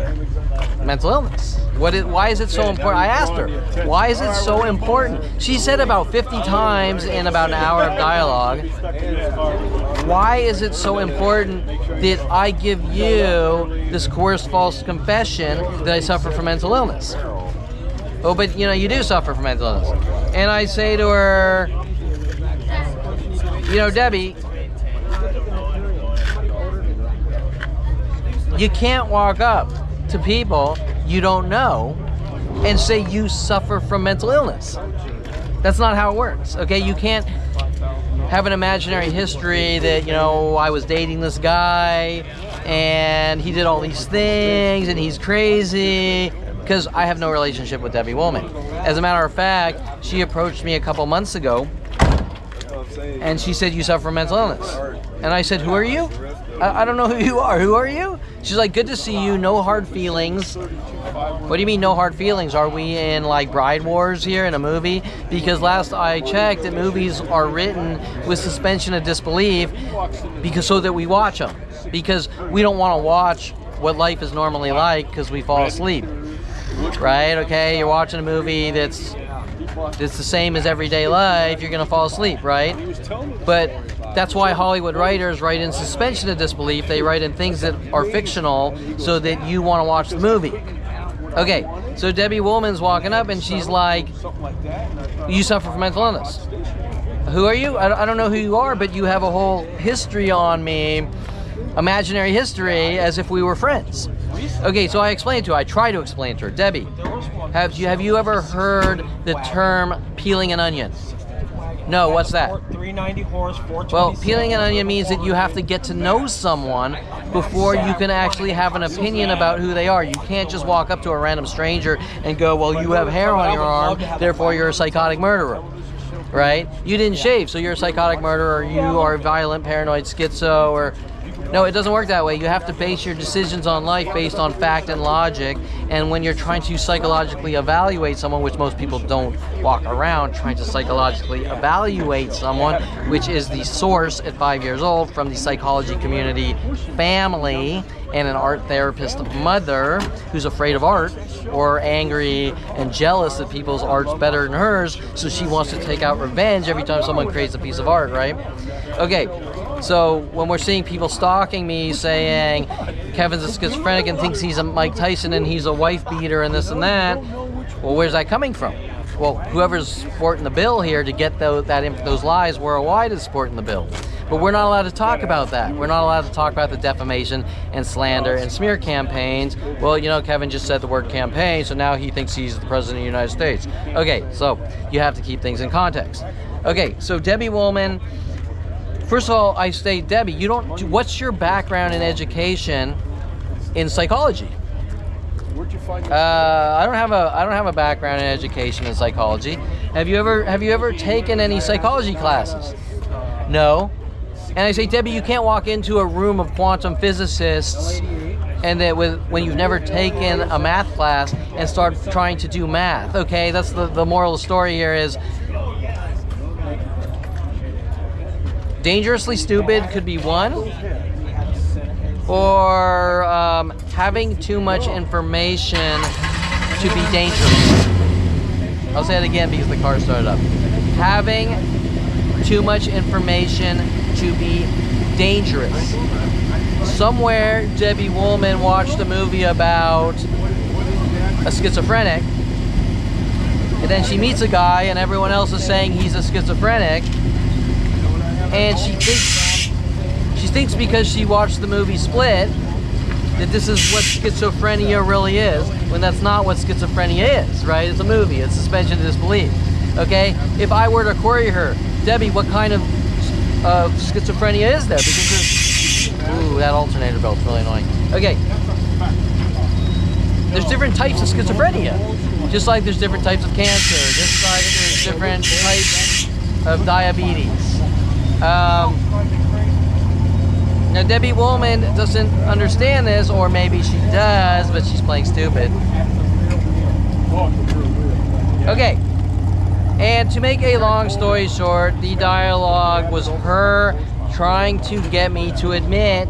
mental illness. Why is it so important? I asked her, why is it so important? She said about 50 times in about an hour of dialogue, why is it so important that I give you this coerced false confession that I suffer from mental illness? Oh, but you know, you do suffer from mental illness. And I say to her, you know, Debbie, you can't walk up to people you don't know and say you suffer from mental illness. That's not how it works, okay? You can't have an imaginary history that, you know, I was dating this guy and he did all these things and he's crazy, because I have no relationship with Debbie Wollman. As a matter of fact, she approached me a couple months ago and she said, you suffer from mental illness. And I said, who are you? I don't know who you are. Who are you? She's like, good to see you. No hard feelings. What do you mean no hard feelings? Are we in like Bride Wars here in a movie? Because last I checked, that movies are written with suspension of disbelief because so that we watch them. Because we don't want to watch what life is normally like because we fall asleep. Right? Okay, you're watching a movie that's the same as everyday life, you're going to fall asleep, right? But that's why Hollywood writers write in suspension of disbelief. They write in things that are fictional so that you want to watch the movie. Okay, so Debbie Wollman's walking up and she's like, you suffer from mental illness. Who are you? I don't know who you are, but you have a whole history on me, imaginary history, as if we were friends. Okay, so I explained to her, I try to explain to her, Debbie, have you ever heard the term peeling an onion? No, what's that? 390 horse, 426. Well, peeling an onion means that you have to get to know someone before you can actually have an opinion about who they are. You can't just walk up to a random stranger and go, well, you have hair on your arm, therefore you're a psychotic murderer. Right? You didn't shave, so you're a psychotic murderer, you are violent, paranoid, schizo, or... No, it doesn't work that way. You have to base your decisions on life based on fact and logic, and when you're trying to psychologically evaluate someone, which most people don't walk around trying to psychologically evaluate someone, which is the source at 5 years old from the psychology community family and an art therapist mother who's afraid of art or angry and jealous that people's art's better than hers, so she wants to take out revenge every time someone creates a piece of art, right? Okay. So when we're seeing people stalking me saying Kevin's a schizophrenic and thinks he's a Mike Tyson and he's a wife beater and this and that, well, where's that coming from? Well, whoever's supporting the bill here to get those lies worldwide is supporting the bill. But we're not allowed to talk about that. We're not allowed to talk about the defamation and slander and smear campaigns. Well, you know, Kevin just said the word campaign, so now he thinks he's the president of the United States. Okay, so you have to keep things in context. Okay, so Debbie Wollman. First of all, I say, Debbie, what's your background in education in psychology? Where'd you find this? I don't have a background in education in psychology. Have you ever taken any psychology classes? No. And I say, Debbie, you can't walk into a room of quantum physicists and that when you've never taken a math class and start trying to do math. Okay, that's the moral of the story here is dangerously stupid could be one, or having too much information to be dangerous. I'll say it again because the car started up. Having too much information to be dangerous. Somewhere Debbie Wollman watched a movie about a schizophrenic, and then she meets a guy and everyone else is saying he's a schizophrenic, and she thinks because she watched the movie Split that this is what schizophrenia really is, when that's not what schizophrenia is, right? It's a movie, it's suspension of disbelief, okay? If I were to query her, Debbie, what kind of schizophrenia is there? Because ooh, that alternator belt's really annoying. Okay, there's different types of schizophrenia, just like there's different types of cancer, just like there's different types of diabetes. Now Debbie Wollman doesn't understand this, or maybe she does, but she's playing stupid. Okay, and to make a long story short, the dialogue was her trying to get me to admit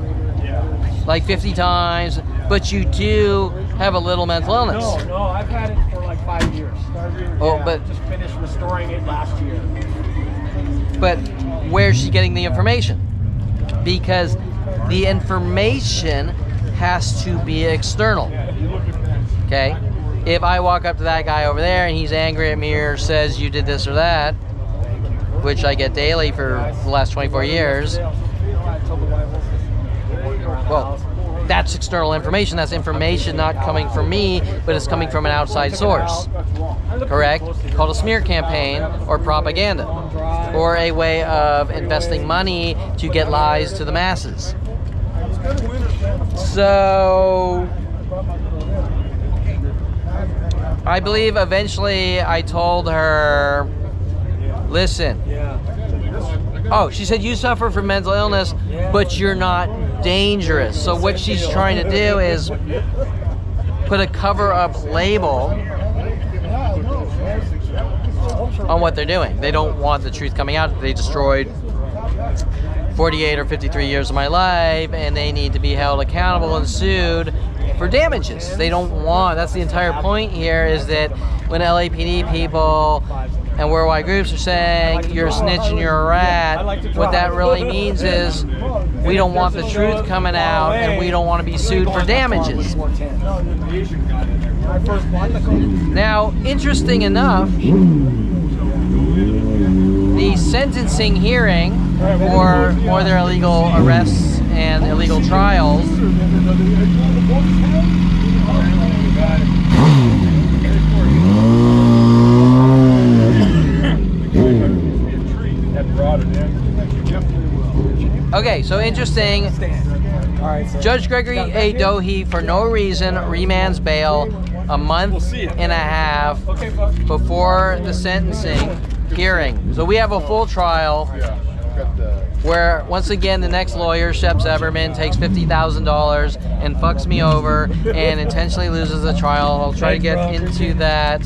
like 50 times but you do have a little mental illness. No, I've had it for like 5 years. Oh, but just finished restoring it last year. But where's she getting the information? Because the information has to be external. Okay? If I walk up to that guy over there and he's angry at me or says you did this or that, which I get daily for the last 24 years, well, that's external information. That's information not coming from me, but it's coming from an outside source. Correct? Called a smear campaign or propaganda, or a way of investing money to get lies to the masses. So I believe eventually I told her, listen, oh, she said you suffer from mental illness, but you're not dangerous. So what she's trying to do is put a cover-up label on what they're doing. They don't want the truth coming out. They destroyed 48 or 53 years of my life, and they need to be held accountable and sued for damages. They don't want, that's the entire point here, is that when LAPD people and worldwide groups are saying you're a snitch and you're a rat, what that really means is we don't want the truth coming out and we don't want to be sued for damages. Now, interesting enough, the sentencing hearing for their illegal arrests and illegal trials okay, so interesting. Judge Gregory A. Dohi, for no reason, remands bail a month and a half before the sentencing hearing. So we have a full trial where, once again, the next lawyer, Shep Zbberman, takes $50,000 and fucks me over and intentionally loses the trial. I'll try to get into that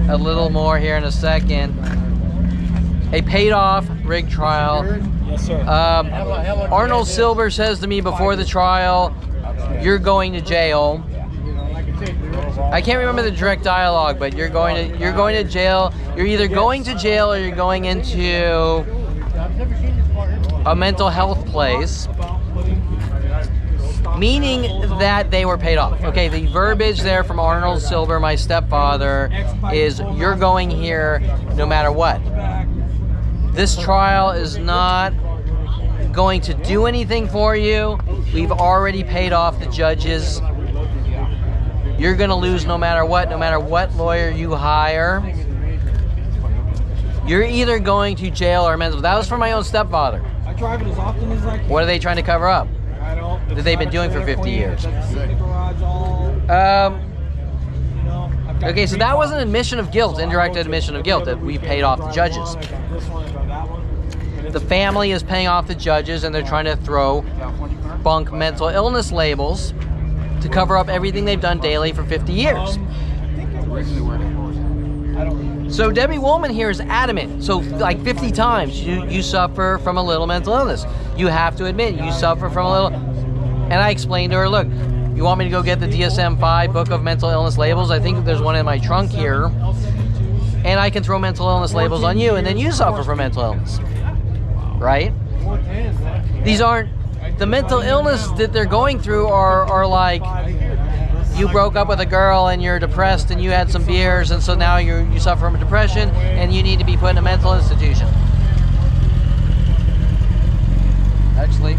a little more here in a second. A paid-off rigged trial. Yes, sir. Arnold Silber says to me before the trial, "You're going to jail." I can't remember the direct dialogue, but you're going to jail. You're either going to jail or you're going into a mental health place, meaning that they were paid off. Okay, the verbiage there from Arnold Silber, my stepfather, is you're going here no matter what. This trial is not going to do anything for you. We've already paid off the judges. You're going to lose no matter what lawyer you hire. You're either going to jail or mental. That was from my own stepfather. I drive it as often as I can. What are they trying to cover up? I don't. That they've been doing for 50 years. Okay, so that was an admission of guilt, indirect admission of guilt, that we paid off the judges. The family is paying off the judges, and they're trying to throw bunk mental illness labels to cover up everything they've done daily for 50 years. So Debbie Wollman here is adamant. So like 50 times, you suffer from a little mental illness. You have to admit you suffer from a little. And I explained to her, look, you want me to go get the DSM-5 book of mental illness labels? I think there's one in my trunk here. And I can throw mental illness labels on you, and then you suffer from mental illness. Right? These aren't, the mental illness that they're going through are like, you broke up with a girl and you're depressed and you had some beers, and so now you suffer from depression and you need to be put in a mental institution. Actually,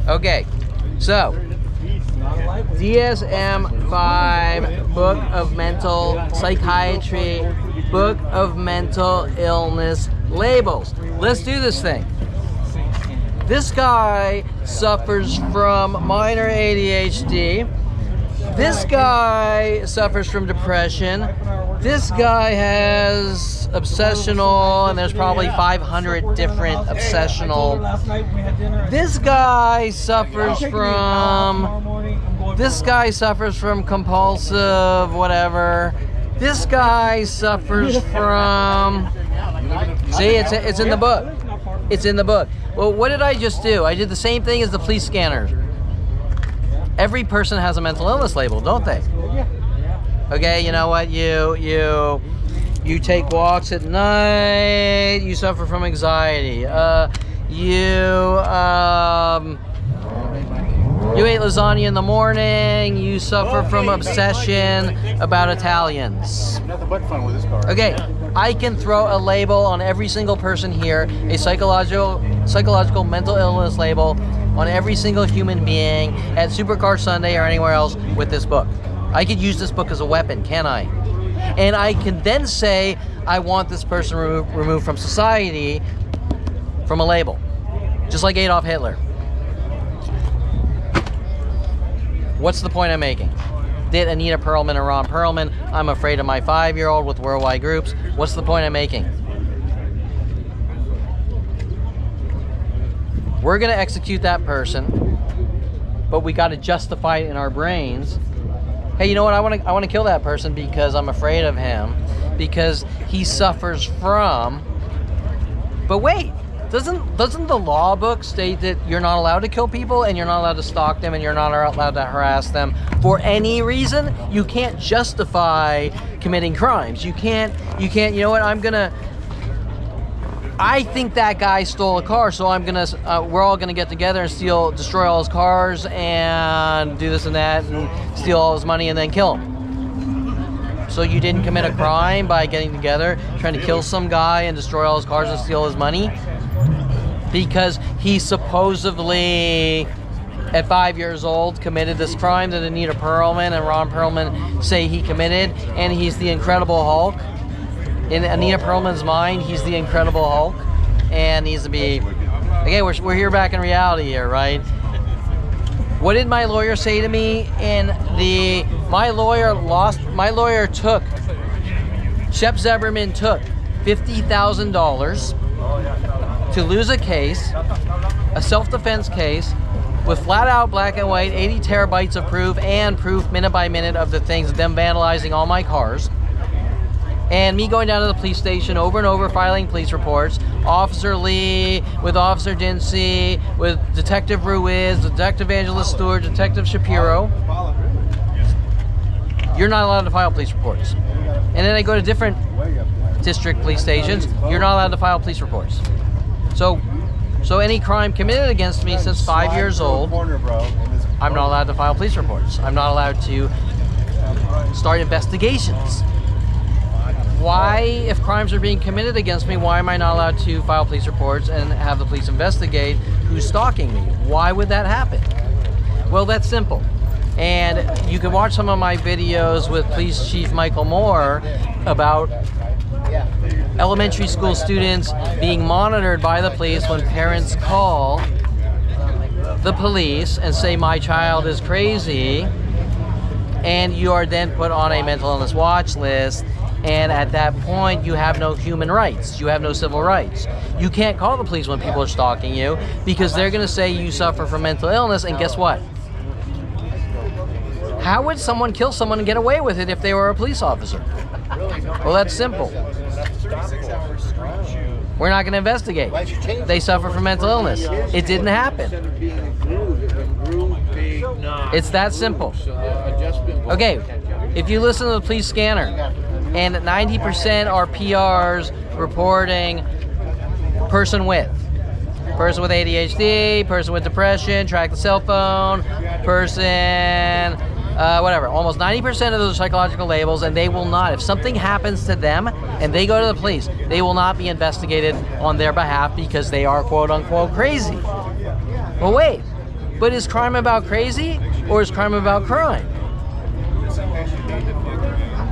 okay, so DSM-5 book of mental psychiatry, book of mental illness labels. Let's do this thing. This guy suffers from minor ADHD. This guy suffers from depression. This guy has obsessional, and there's probably 500 different obsessional. This guy suffers from compulsive whatever. This guy suffers from, see, it's in the book. It's in the book. Well, what did I just do? I did the same thing as the police scanners. Every person has a mental illness label, don't they? Okay, you know what? You take walks at night, you suffer from anxiety. You ate lasagna in the morning, you suffer from obsession about Italians. Nothing but fun with this car. Okay, I can throw a label on every single person here, a psychological mental illness label on every single human being at Supercar Sunday or anywhere else with this book. I could use this book as a weapon, can I? And I can then say, I want this person removed from society from a label, just like Adolf Hitler. What's the point I'm making? Did Anita Perelman and Ron Perelman, I'm afraid of my 5-year-old with worldwide groups. What's the point I'm making? We're gonna execute that person, but we gotta justify it in our brains. Hey, you know what? I wanna kill that person because I'm afraid of him, because he suffers from. But wait, doesn't the law book state that you're not allowed to kill people and you're not allowed to stalk them and you're not allowed to harass them for any reason? You can't justify committing crimes. You can't, you know what, I think that guy stole a car, so we're all gonna get together and destroy all his cars and do this and that and steal all his money and then kill him. So you didn't commit a crime by getting together, trying to kill some guy and destroy all his cars and steal his money? Because he supposedly, at 5 years old, committed this crime that Anita Perelman and Ron Perelman say he committed, and he's the Incredible Hulk. In Anita Perelman's mind, he's the Incredible Hulk, and needs to be. Okay, we're here back in reality here, right? What did my lawyer say to me? My lawyer took, Shep Zbberman took $50,000 to lose a case, a self-defense case, with flat out black and white 80 terabytes of proof and proof minute by minute of the things, them vandalizing all my cars. And me going down to the police station over and over, filing police reports. Officer Lee, with Officer Dinsey, with Detective Ruiz, Detective Angela Stewart, Detective Shapiro. You're not allowed to file police reports. And then I go to different district police stations. You're not allowed to file police reports. So any crime committed against me since 5 years old, I'm not allowed to file police reports. I'm not allowed to start investigations. Why, if crimes are being committed against me, why am I not allowed to file police reports and have the police investigate who's stalking me? Why would that happen? Well, that's simple. And you can watch some of my videos with Police Chief Michael Moore about elementary school students being monitored by the police when parents call the police and say, my child is crazy, and you are then put on a mental illness watch list. And at that point, you have no human rights. You have no civil rights. You can't call the police when people are stalking you because they're going to say you suffer from mental illness, and guess what? How would someone kill someone and get away with it if they were a police officer? Well, that's simple. We're not going to investigate. They suffer from mental illness. It didn't happen. It's that simple. Okay, if you listen to the police scanner, and 90% are PRs reporting person with ADHD, person with depression, track the cell phone, person, whatever. Almost 90% of those psychological labels, and they will not, if something happens to them and they go to the police, they will not be investigated on their behalf because they are quote unquote crazy. Well, wait, but is crime about crazy or is crime about crime?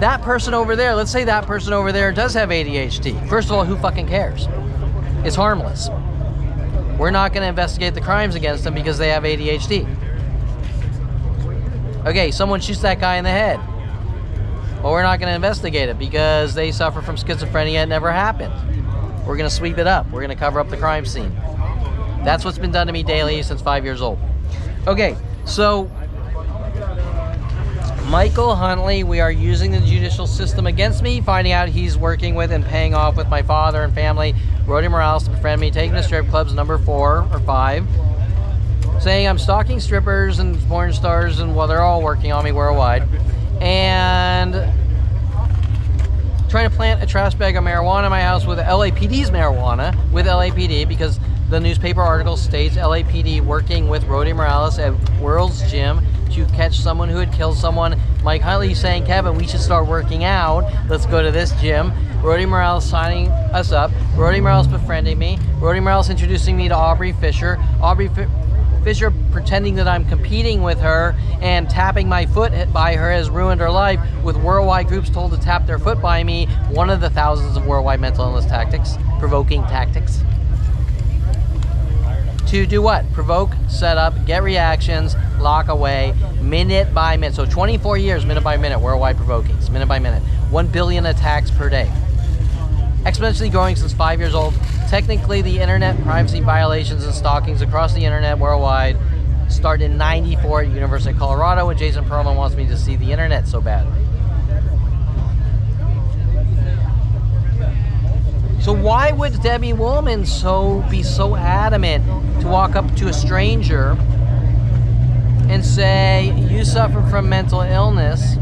That person over there, let's say that person over there does have ADHD. First of all, who fucking cares? It's harmless. We're not going to investigate the crimes against them because they have ADHD. Okay, someone shoots that guy in the head. Well, we're not going to investigate it because they suffer from schizophrenia. It never happened. We're going to sweep it up. We're going to cover up the crime scene. That's what's been done to me daily since 5 years old. Okay, so Michael Huntley, we are using the judicial system against me, finding out he's working with and paying off with my father and family, Rody Morales, to befriend me, taking to strip clubs number 4 or 5, saying I'm stalking strippers and porn stars, and well, they're all working on me worldwide, and trying to plant a trash bag of marijuana in my house with LAPD's marijuana, with LAPD, because the newspaper article states LAPD working with Rody Morales at World's Gym to catch someone who had killed someone. Mike Huntley saying, Kevin, we should start working out. Let's go to this gym. Rody Morales signing us up. Rody Morales befriending me. Rody Morales introducing me to Aubrey Fisher. Fisher pretending that I'm competing with her and tapping my foot by her has ruined her life, with worldwide groups told to tap their foot by me. One of the thousands of worldwide mental illness tactics, provoking tactics. To do what? Provoke, set up, get reactions, lock away, minute by minute. So 24 years, minute by minute, worldwide provokings, minute by minute. 1 billion attacks per day. Exponentially growing since 5 years old. Technically, the internet privacy violations and stalkings across the internet worldwide started in '94 at University of Colorado, when Jason Perelman wants me to see the internet so bad. So why would Debbie Wollman be so adamant to walk up to a stranger and say, you suffer from mental illness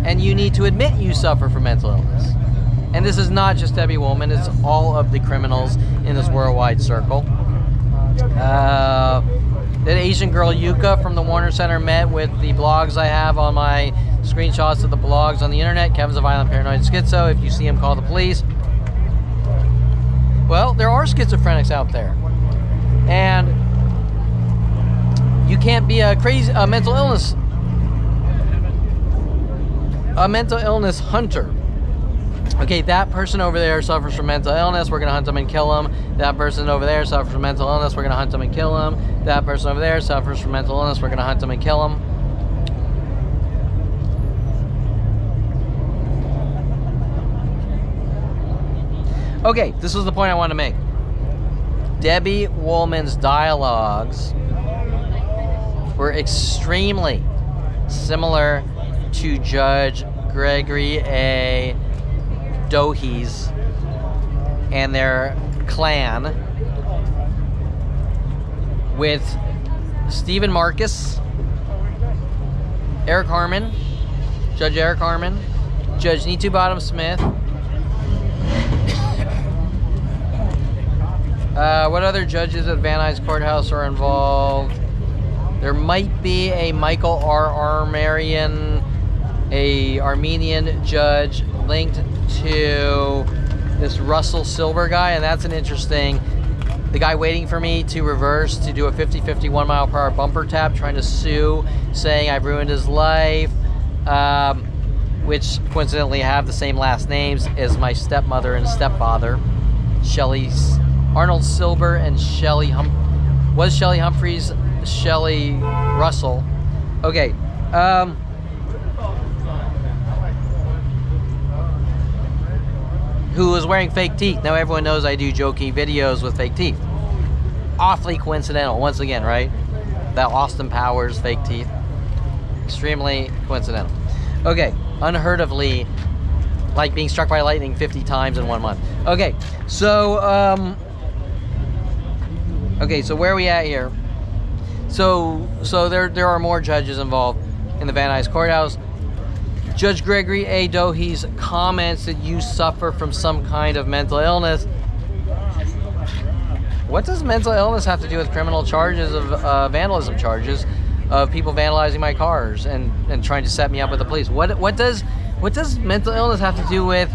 and you need to admit you suffer from mental illness? And this is not just Debbie Wollman, it's all of the criminals in this worldwide circle. That Asian girl Yuka from the Warner Center met with the blogs I have on my screenshots of the blogs on the internet. Kevin's a violent paranoid schizo. If you see him, call the police. Well, there are schizophrenics out there, and you can't be a mental illness hunter. Okay, that person over there suffers from mental illness, we're gonna hunt them and kill them. That person over there suffers from mental illness, we're gonna hunt them and kill them. That person over there suffers from mental illness, we're gonna hunt them and kill them. Okay, this was the point I wanted to make. Debbie Wollman's dialogues were extremely similar to Judge Gregory A. Dohi's and their clan, with Stephen Marcus, Eric Harmon, Judge Eric Harmon, Judge Neetu Bottom Smith. What other judges at Van Nuys Courthouse are involved? There might be a Michael R. Armarian, a Armenian judge linked to this Russell Silber guy, and that's an interesting, the guy waiting for me to reverse to do a 50-50 1-mile-per-hour bumper tap, trying to sue, saying I've ruined his life, which coincidentally have the same last names as my stepmother and stepfather, Arnold Silber and Shelley Humphreys, Shelley Russell. Okay, who was wearing fake teeth. Now everyone knows I do jokey videos with fake teeth. Awfully coincidental, once again, right? That Austin Powers fake teeth. Extremely coincidental. Okay, unheard ofly, like being struck by lightning 50 times in 1 month. Okay, so so where are we at here? So there are more judges involved in the Van Nuys Courthouse. Judge Gregory A. Dohi's comments that you suffer from some kind of mental illness. What does mental illness have to do with criminal charges of vandalism charges of people vandalizing my cars and trying to set me up with the police? What does mental illness have to do with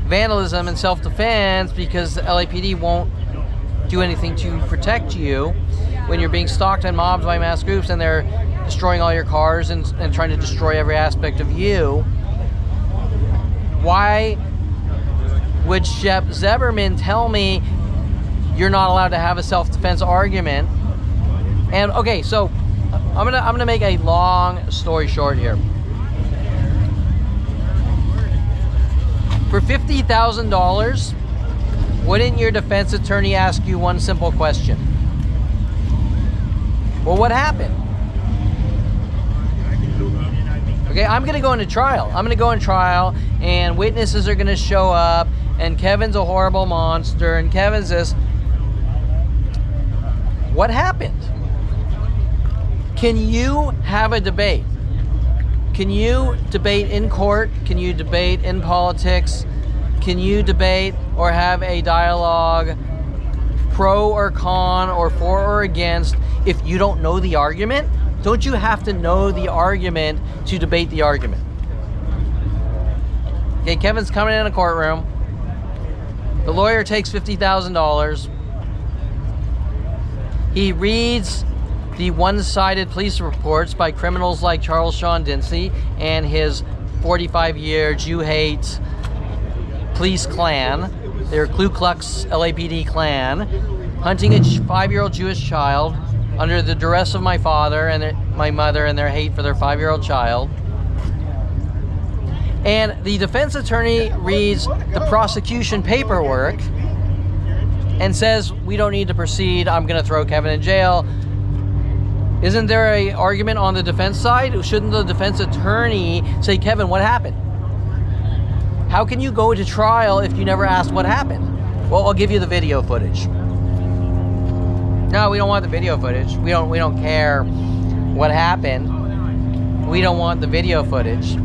vandalism and self-defense, because the LAPD won't do anything to protect you when you're being stalked and mobbed by mass groups and they're destroying all your cars and trying to destroy every aspect of you? Why would Shep Zbberman tell me you're not allowed to have a self-defense argument? And okay, so I'm gonna make a long story short here. For $50,000, wouldn't your defense attorney ask you one simple question? Well, what happened? Okay, I'm gonna go into trial. I'm gonna go in trial, and witnesses are gonna show up, and Kevin's a horrible monster, and Kevin's this. What happened? Can you have a debate? Can you debate in court? Can you debate in politics? Can you debate or have a dialogue, pro or con, or for or against, if you don't know the argument? Don't you have to know the argument to debate the argument? Okay, Kevin's coming in a courtroom. The lawyer takes $50,000. He reads the one-sided police reports by criminals like Charles Sean Dinsey and his 45-year Jew hate police clan, their Ku Klux LAPD clan, hunting a 5-year-old Jewish child under the duress of my father and my mother and their hate for their 5-year-old child. And the defense attorney reads the prosecution paperwork and says, we don't need to proceed, I'm gonna throw Kevin in jail. Isn't there an argument on the defense side? Shouldn't the defense attorney say, Kevin, what happened? How can you go to trial if you never asked what happened? Well, I'll give you the video footage. No, we don't want the video footage. We don't care what happened. We don't want the video footage.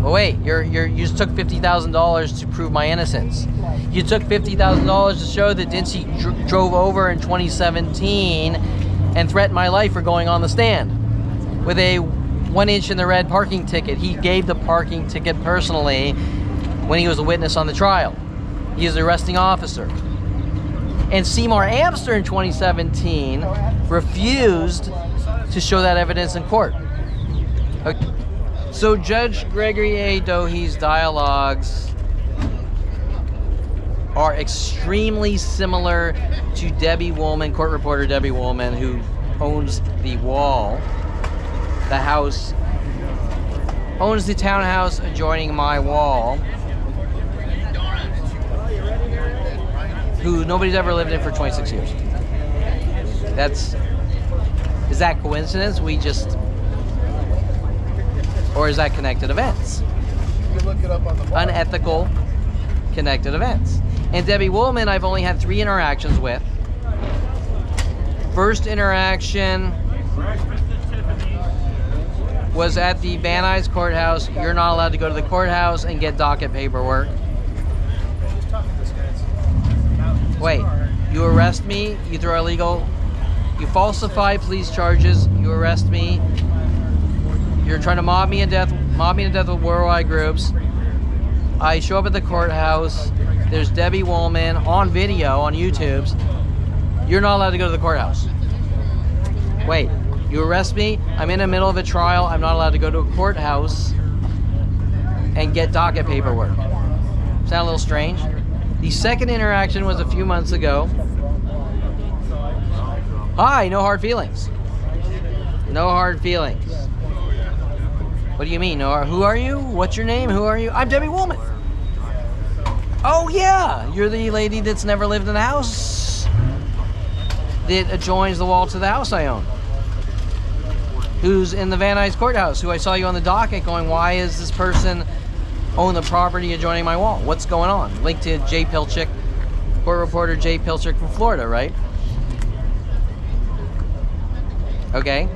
Well, wait, you just took $50,000 to prove my innocence. You took $50,000 to show that Dinsey drove over in 2017 and threatened my life for going on the stand with a 1 inch in the red parking ticket. He gave the parking ticket personally when he was a witness on the trial. He is the arresting officer. And Seymour Amster in 2017 refused to show that evidence in court. Okay. So Judge Gregory A. Dohi's dialogues are extremely similar to Debbie Wollman, court reporter Debbie Wollman, who owns the wall, the house, owns the townhouse adjoining my wall, who nobody's ever lived in for 26 years. Is that coincidence? Or is that connected events? You can look it up on the Unethical connected events. And Debbie Wollman, I've only had 3 interactions with. First interaction was at the Van Nuys courthouse. You're not allowed to go to the courthouse and get docket paperwork. Wait, you arrest me, you throw illegal, you falsify police charges, you arrest me, you're trying to mob me to death with worldwide groups. I show up at the courthouse, there's Debbie Wollman on video on YouTube's. You're not allowed to go to the courthouse. Wait, you arrest me, I'm in the middle of a trial, I'm not allowed to go to a courthouse and get docket paperwork. Sound a little strange? The second interaction was a few months ago. Hi, no hard feelings. No hard feelings. What do you mean? Who are you? What's your name? Who are you? I'm Debbie Wollman. Oh yeah, you're the lady that's never lived in the house that adjoins the wall to the house I own. Who's in the Van Nuys courthouse, who I saw you on the docket going, why is this person own the property adjoining my wall? What's going on? Linked to Jay Pilchick, court reporter Jay Pilchick from Florida, right? Okay.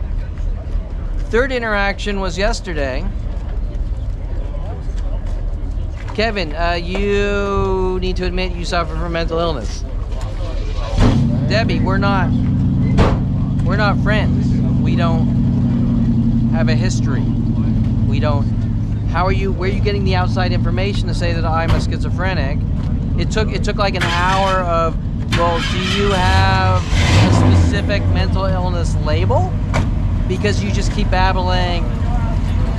Third interaction was yesterday. Kevin, you need to admit you suffer from mental illness. Debbie, we're not friends. We don't have a history. We don't. Where are you getting the outside information to say that I'm a schizophrenic? It took like an hour of, well, do you have a specific mental illness label? Because you just keep babbling,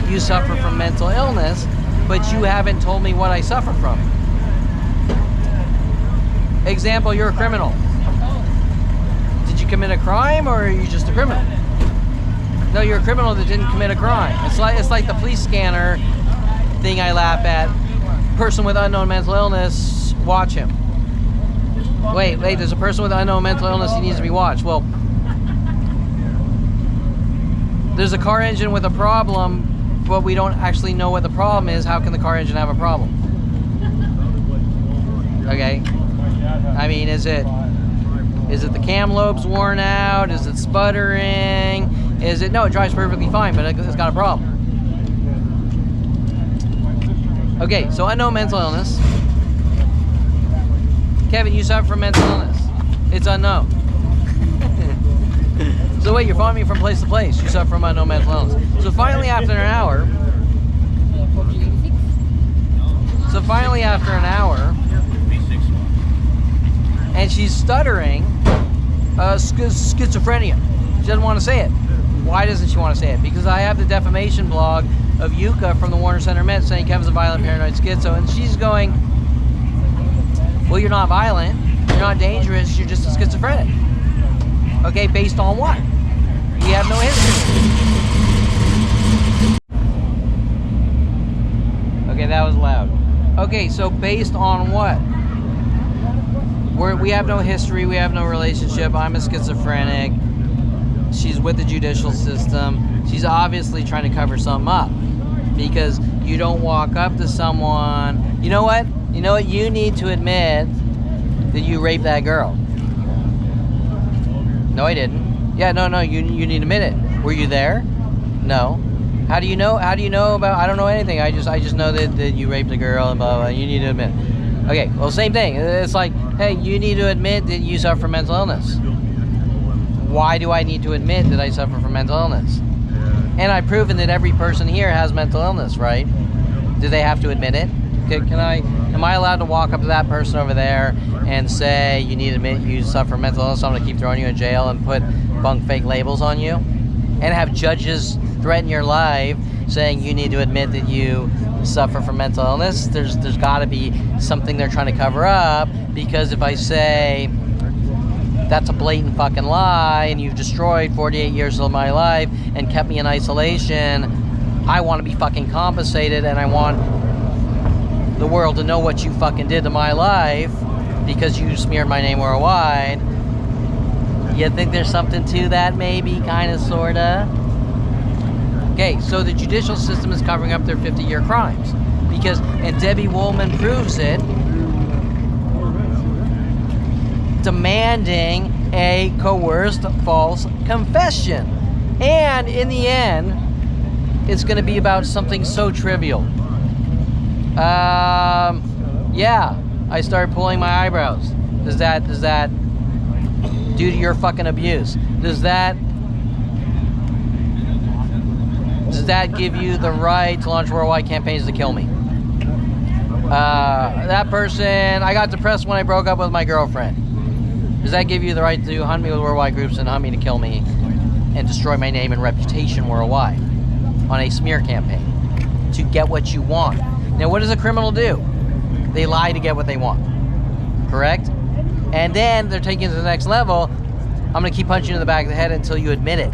you suffer from mental illness, but you haven't told me what I suffer from. Example, you're a criminal. Did you commit a crime or are you just a criminal? No, you're a criminal that didn't commit a crime. It's like the police scanner thing I laugh at. Person with unknown mental illness, watch him. Wait, there's a person with unknown mental illness, he needs to be watched. Well, there's a car engine with a problem, but we don't actually know what the problem is. How can the car engine have a problem? Okay. I mean, is it the cam lobes worn out? Is it sputtering? Is it, no, it drives perfectly fine, but it's got a problem. Okay, so unknown mental illness. Kevin, you suffer from mental illness. It's unknown. So wait, you're following me from place to place. You suffer from unknown mental illness. So finally after an hour, and she's stuttering, schizophrenia. She doesn't want to say it. Why doesn't she want to say it? Because I have the defamation blog of Yuka from the Warner Center Met saying Kevin's a violent, paranoid schizo, and she's going, well, you're not violent, you're not dangerous, you're just a schizophrenic. Okay, based on what? We have no history. Okay, that was loud. Okay, so based on what? We have no history, we have no relationship, I'm a schizophrenic, she's with the judicial system, she's obviously trying to cover something up. Because you don't walk up to someone, you know what, you need to admit that you raped that girl. No, I didn't. Yeah, no, you need to admit it. Were you there? No. How do you know about, I don't know anything, I just know that you raped a girl and blah, blah, you need to admit it. Okay, well, same thing. It's like, hey, you need to admit that you suffer from mental illness. Why do I need to admit that I suffer from mental illness? And I've proven that every person here has mental illness, right? Do they have to admit it? Am I allowed to walk up to that person over there and say, you need to admit you suffer from mental illness, so I'm gonna keep throwing you in jail and put bunk fake labels on you? And have judges threaten your life saying you need to admit that you suffer from mental illness? There's gotta be something they're trying to cover up, because if I say, that's a blatant fucking lie, and you've destroyed 48 years of my life and kept me in isolation, I want to be fucking compensated, and I want the world to know what you fucking did to my life because you smeared my name worldwide. You think there's something to that, maybe, kind of, sorta? Okay, so the judicial system is covering up their 50-year crimes. And Debbie Wollman proves it, demanding a coerced false confession. And in the end, it's going to be about something so trivial. Yeah, I started pulling my eyebrows. Does that due to your fucking abuse? Does that give you the right to launch worldwide campaigns to kill me? That person, I got depressed when I broke up with my girlfriend. Does that give you the right to hunt me with worldwide groups and hunt me to kill me and destroy my name and reputation worldwide on a smear campaign to get what you want? Now, what does a criminal do? They lie to get what they want, correct? And then they're taking it to the next level. I'm gonna keep punching you in the back of the head until you admit it,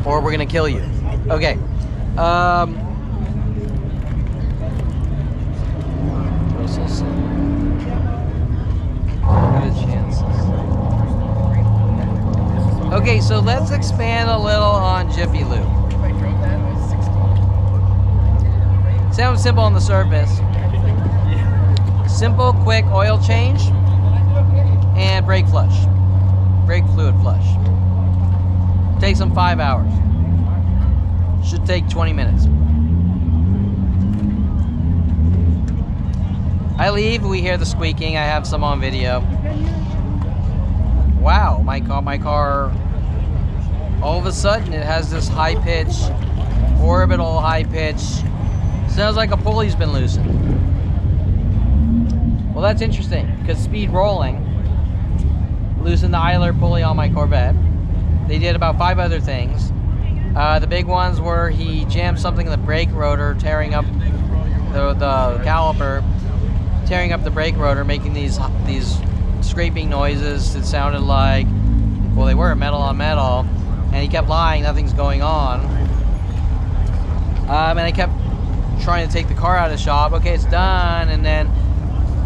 or we're gonna kill you. Okay. Good chances. Okay, so let's expand a little on Jiffy Lube. Sounds simple on the surface. Simple, quick oil change and brake flush. Brake fluid flush. Takes them 5 hours. Should take 20 minutes. I leave, we hear the squeaking. I have some on video. Wow, my car, all of a sudden it has this high pitch, orbital high pitch. Sounds like a pulley's been loosened. Well, that's interesting, because speed rolling loosened the idler pulley on my Corvette. They did about 5 other things. The big ones were he jammed something in the brake rotor, tearing up the caliper, tearing up the brake rotor, making these scraping noises that sounded like, well, they were metal on metal, and he kept lying, nothing's going on. And I kept trying to take the car out of the shop. Okay, it's done,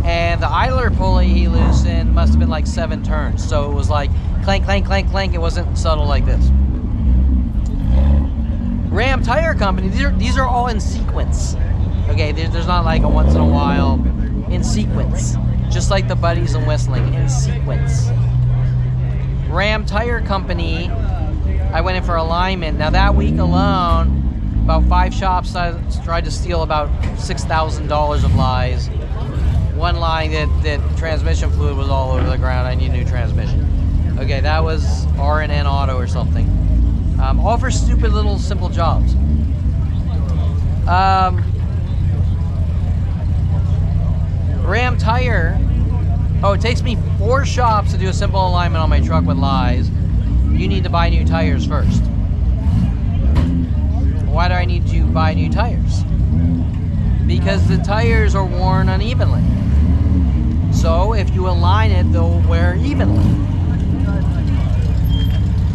and the idler pulley he loosened must have been like 7 turns, so it was like clank, clank, clank, clank. It wasn't subtle like this. Ram Tire Company, these are all in sequence. Okay, there's not like a once in a while. In sequence. Just like the Buddies and Whistling, in sequence. Ram Tire Company, I went in for alignment. Now that week alone, about 5 shops tried to steal about $6,000 of lies. One lying that transmission fluid was all over the ground. I need a new transmission. Okay, that was R&N Auto or something. All for stupid little simple jobs. Ram Tire. Oh, it takes me 4 shops to do a simple alignment on my truck with lies. You need to buy new tires first. Why do I need to buy new tires? Because the tires are worn unevenly. So if you align it, they'll wear evenly.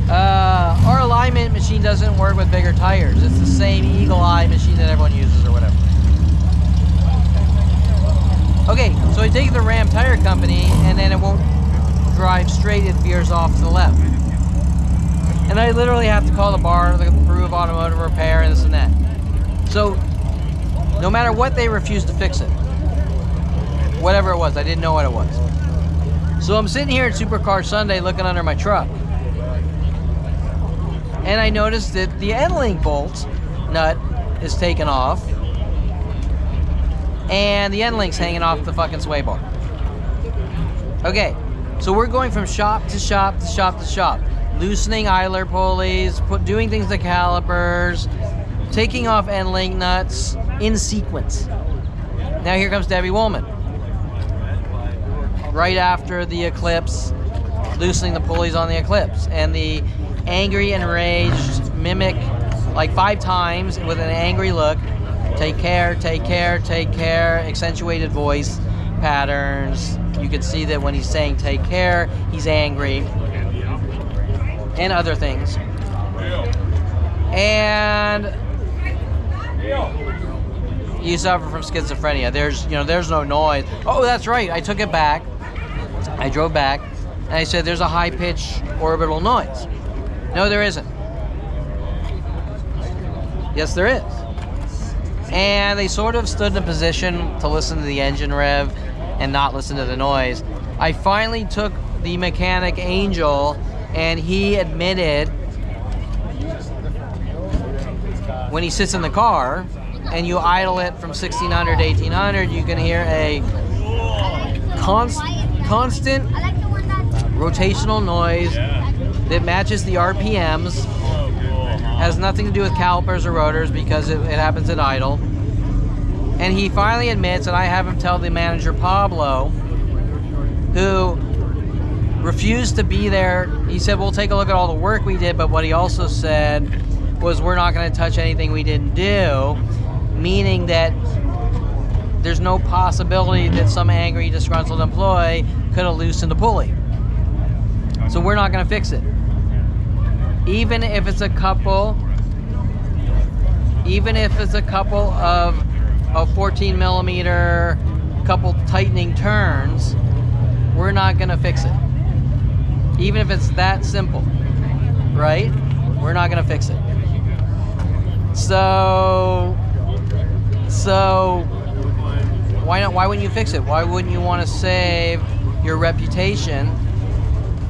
Our alignment machine doesn't work with bigger tires. It's the same Eagle Eye machine that everyone uses or whatever. Okay, so I take the Ram Tire Company and then it won't drive straight, it veers off to the left. And I literally have to call the bar, the Peru of Automotive Repair, and this and that. So, no matter what, they refused to fix it. Whatever it was, I didn't know what it was. So I'm sitting here at Supercar Sunday looking under my truck. And I noticed that the end-link bolt nut is taken off. And the end link's hanging off the fucking sway bar. Okay, so we're going from shop to shop to shop to shop. Loosening idler pulleys, doing things to calipers, taking off end link nuts in sequence. Now here comes Debbie Wollman. Right after the Eclipse, loosening the pulleys on the Eclipse. And the angry, enraged mimic like 5 times with an angry look. Take care, take care, take care, accentuated voice patterns. You can see that when he's saying take care, he's angry. And other things. And you suffer from schizophrenia. There's no noise. Oh, that's right. I took it back. I drove back and I said there's a high-pitched orbital noise. No, there isn't. Yes, there is. And they sort of stood in a position to listen to the engine rev and not listen to the noise. I finally took the mechanic Angel, and he admitted when he sits in the car and you idle it from 1600 to 1800, you can hear a constant rotational noise that matches the RPMs. Has nothing to do with calipers or rotors because it happens at idle. And he finally admits, and I have him tell the manager Pablo, who refused to be there. He said, we'll take a look at all the work we did, but what he also said was we're not going to touch anything we didn't do, meaning that there's no possibility that some angry, disgruntled employee could have loosened a pulley. So we're not going to fix it. Even if it's a couple of 14 millimeter, couple tightening turns, we're not gonna fix it. Even if it's that simple, right? We're not gonna fix it. So why not? Why wouldn't you fix it? Why wouldn't you want to save your reputation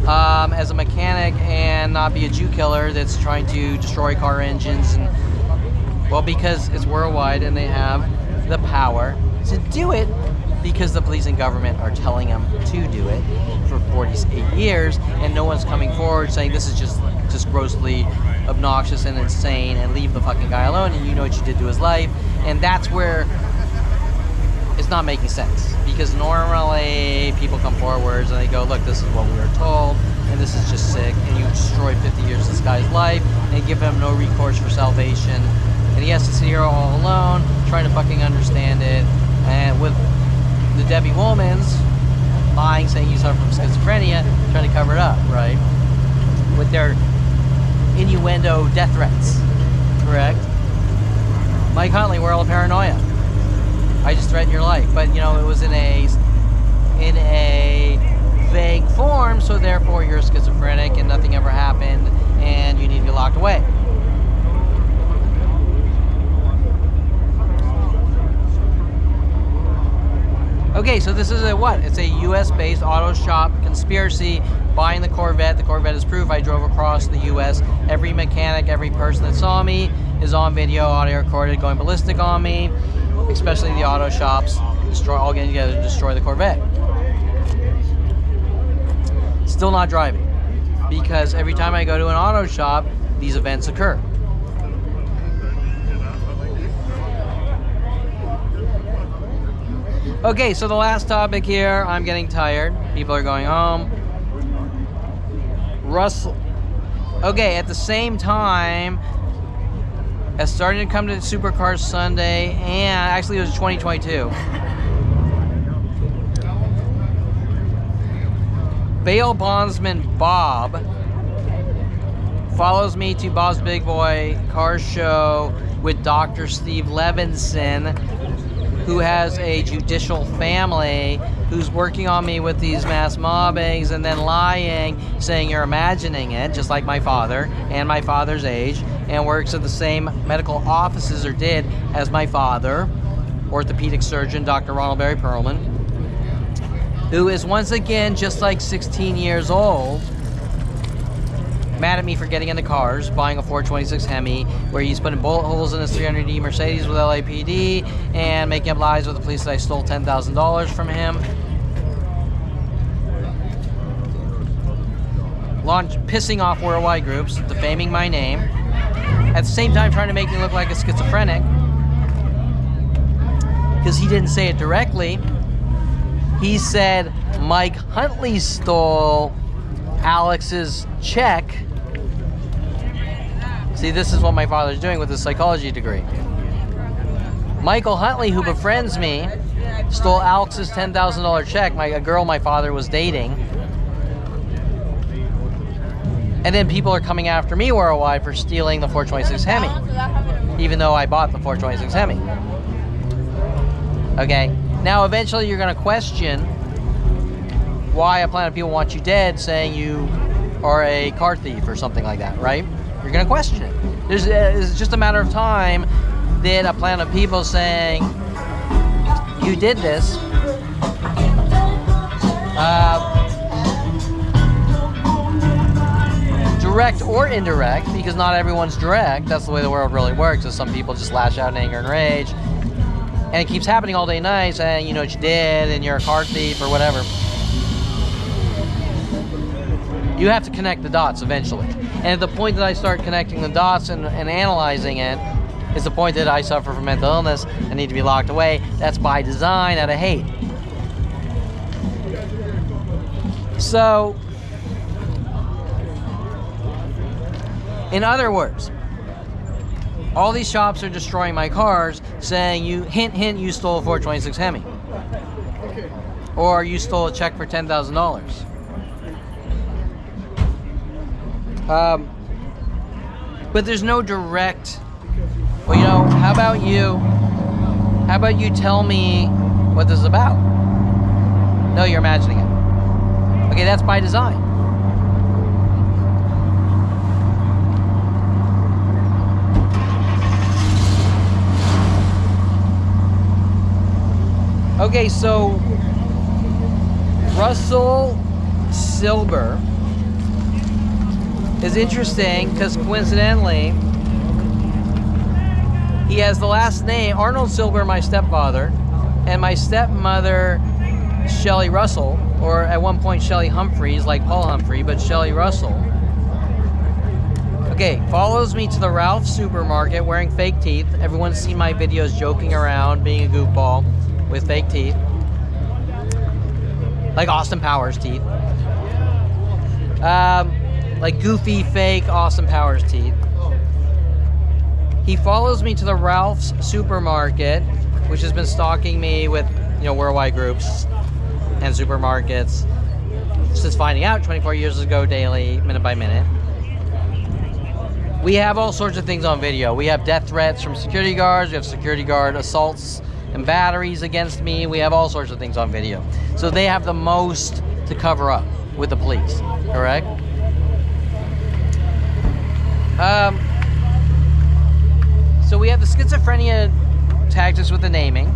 as a mechanic and not be a Jew killer that's trying to destroy car engines? And well, because it's worldwide and they have the power to do it because the police and government are telling them to do it for 48 years, and no one's coming forward saying this is just grossly obnoxious and insane and leave the fucking guy alone, and you know what you did to his life. And that's where it's not making sense, because normally people come forwards and they go, look, this is what we were told and this is just sick, and you destroyed 50 years of this guy's life and give him no recourse for salvation, and he has to sit here all alone trying to fucking understand it. And with the Debbie Wollmans lying, saying you suffer from schizophrenia, trying to cover it up, right? With their innuendo death threats, correct? Mike Huntley, World of Paranoia. I just threatened your life, but you know, it was in a vague form, so therefore you're schizophrenic and nothing ever happened and you need to be locked away. Okay, so this is a what? It's a U.S.-based auto shop conspiracy buying the Corvette. The Corvette is proof. I drove across the U.S. Every mechanic, every person that saw me is on video, audio recorded, going ballistic on me, especially the auto shops, all getting together to destroy the Corvette. Still not driving, because every time I go to an auto shop, these events occur. Okay, so the last topic here, I'm getting tired. People are going home. Russell. Okay, at the same time as starting to come to Supercar Sunday, and actually it was 2022. Bail bondsman Bob follows me to Bob's Big Boy car show with Dr. Steve Levinson, who has a judicial family, who's working on me with these mass mobbings and then lying, saying you're imagining it, just like my father and my father's age, and works at the same medical offices, or did, as my father, orthopedic surgeon Dr. Ronald Barry Perelman, who is once again just like 16 years old, mad at me for getting into cars, buying a 426 Hemi, where he's putting bullet holes in his 300D Mercedes with LAPD, and making up lies with the police that I stole $10,000 from him. Pissing off worldwide groups, defaming my name, at the same time trying to make me look like a schizophrenic, because he didn't say it directly. He said Mike Huntley stole Alex's check. See, this is what my father's doing with his psychology degree. Michael Huntley, who befriends me, stole Alex's $10,000 check, a girl my father was dating. And then people are coming after me worldwide for stealing the 426 Hemi, even though I bought the 426 Hemi. Okay, now eventually you're going to question why a planet of people want you dead, saying you are a car thief or something like that, right? You're going to question it. It's just a matter of time that a planet of people saying you did this, direct or indirect, because not everyone's direct. That's the way the world really works, is some people just lash out in anger and rage, and it keeps happening all day and night, saying you know what you did and you're a car thief or whatever. You have to connect the dots eventually. And at the point that I start connecting the dots and analyzing it, is the point that I suffer from mental illness and need to be locked away. That's by design, out of hate. So, in other words, all these shops are destroying my cars, saying you, hint, hint, you stole a 426 Hemi. Or you stole a check for $10,000. But there's no direct, well, you know, how about you tell me what this is about? No, you're imagining it. Okay, that's by design. Okay, so Russell Silber is interesting because coincidentally he has the last name Arnold Silber, my stepfather, and my stepmother Shelley Russell, or at one point Shelley Humphreys, like Paul Humphrey, but Shelley Russell. Okay, follows me to the Ralph supermarket wearing fake teeth. Everyone's seen my videos joking around, being a goofball with fake teeth, like Austin Powers teeth. Like goofy, fake Austin Powers teeth. He follows me to the Ralph's supermarket, which has been stalking me with, you know, worldwide groups and supermarkets since finding out 24 years ago, daily, minute by minute. We have all sorts of things on video. We have death threats from security guards. We have security guard assaults and batteries against me. We have all sorts of things on video. So they have the most to cover up with the police, correct? So we have the schizophrenia tactics with the naming.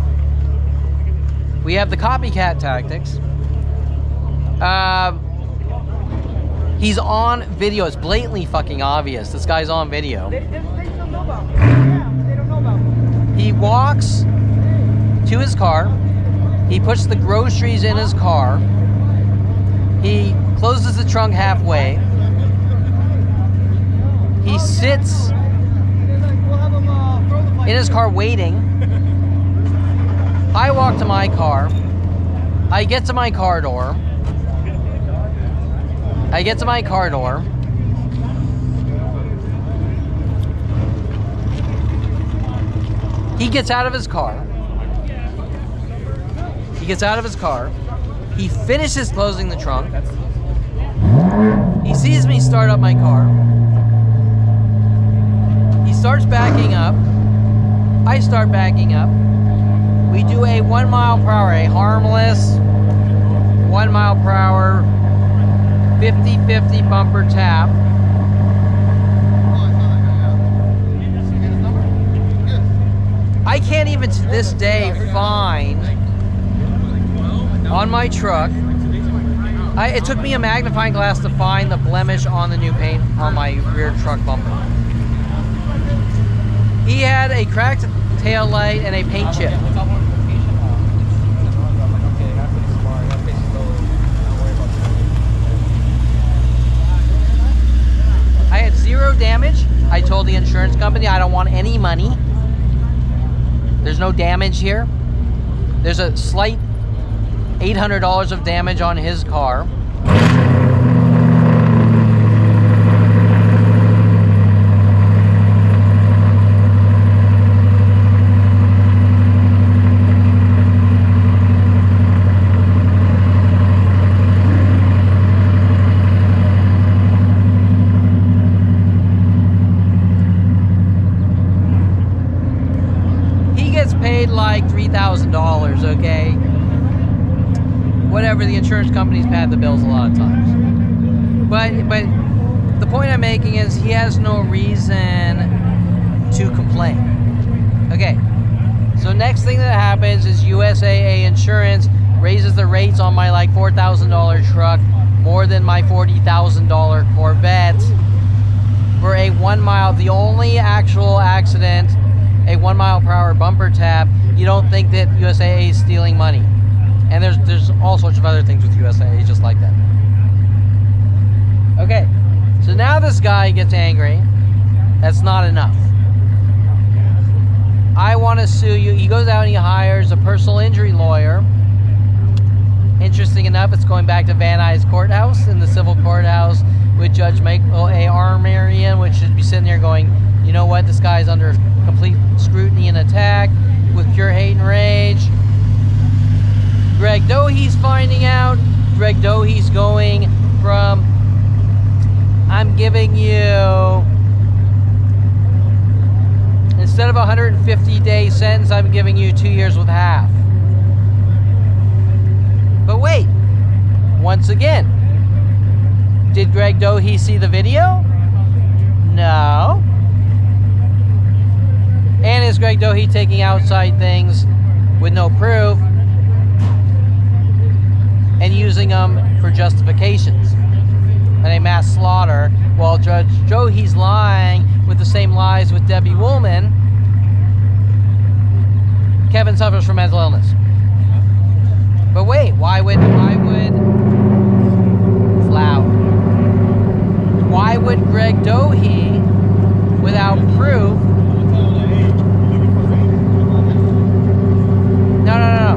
We have the copycat tactics. He's on video. It's blatantly fucking obvious. This guy's on video. They don't know about me. Yeah, they don't know about me. He walks to his car. He puts the groceries in his car. He closes the trunk halfway. He sits in his car waiting. I walk to my car. I get to my car door. He gets out of his car. He finishes closing the trunk. He sees me start up my car. He starts backing up. I start backing up. We do a 1 mile per hour, a harmless 1 mile per hour, 50-50 bumper tap. I can't even to this day find on my truck. It took me a magnifying glass to find the blemish on the new paint on my rear truck bumper. He had a cracked tail light and a paint chip. I had 0 damage. I told the insurance company I don't want any money. There's no damage here. There's a slight $800 of damage on his car. Paid like $3,000, okay? Whatever, the insurance companies pad the bills a lot of times. But the point I'm making is he has no reason to complain. Okay, so next thing that happens is USAA Insurance raises the rates on my like $4,000 truck more than my $40,000 Corvette for a 1 mile, the only actual accident, a 1 mile per hour bumper tap. You don't think that USAA is stealing money. And there's all sorts of other things with USAA just like that. Okay, so now this guy gets angry. That's not enough. I want to sue you. He goes out and he hires a personal injury lawyer. Interesting enough, it's going back to Van Nuys Courthouse in the civil courthouse with Judge Michael A. Armerian, which should be sitting there going, you know what, this guy's under complete scrutiny and attack with pure hate and rage. Greg Dohi's finding out. Greg Dohi's going from, I'm giving you, instead of a 150-day sentence, I'm giving you 2 years with half. But wait, once again, did Greg Dohi see the video? No. And is Greg Dohi taking outside things with no proof and using them for justifications and a mass slaughter, while Judge Dohi's lying with the same lies with Debbie Wollman? Kevin suffers from mental illness. But wait, why would Greg Dohi, without proof, No.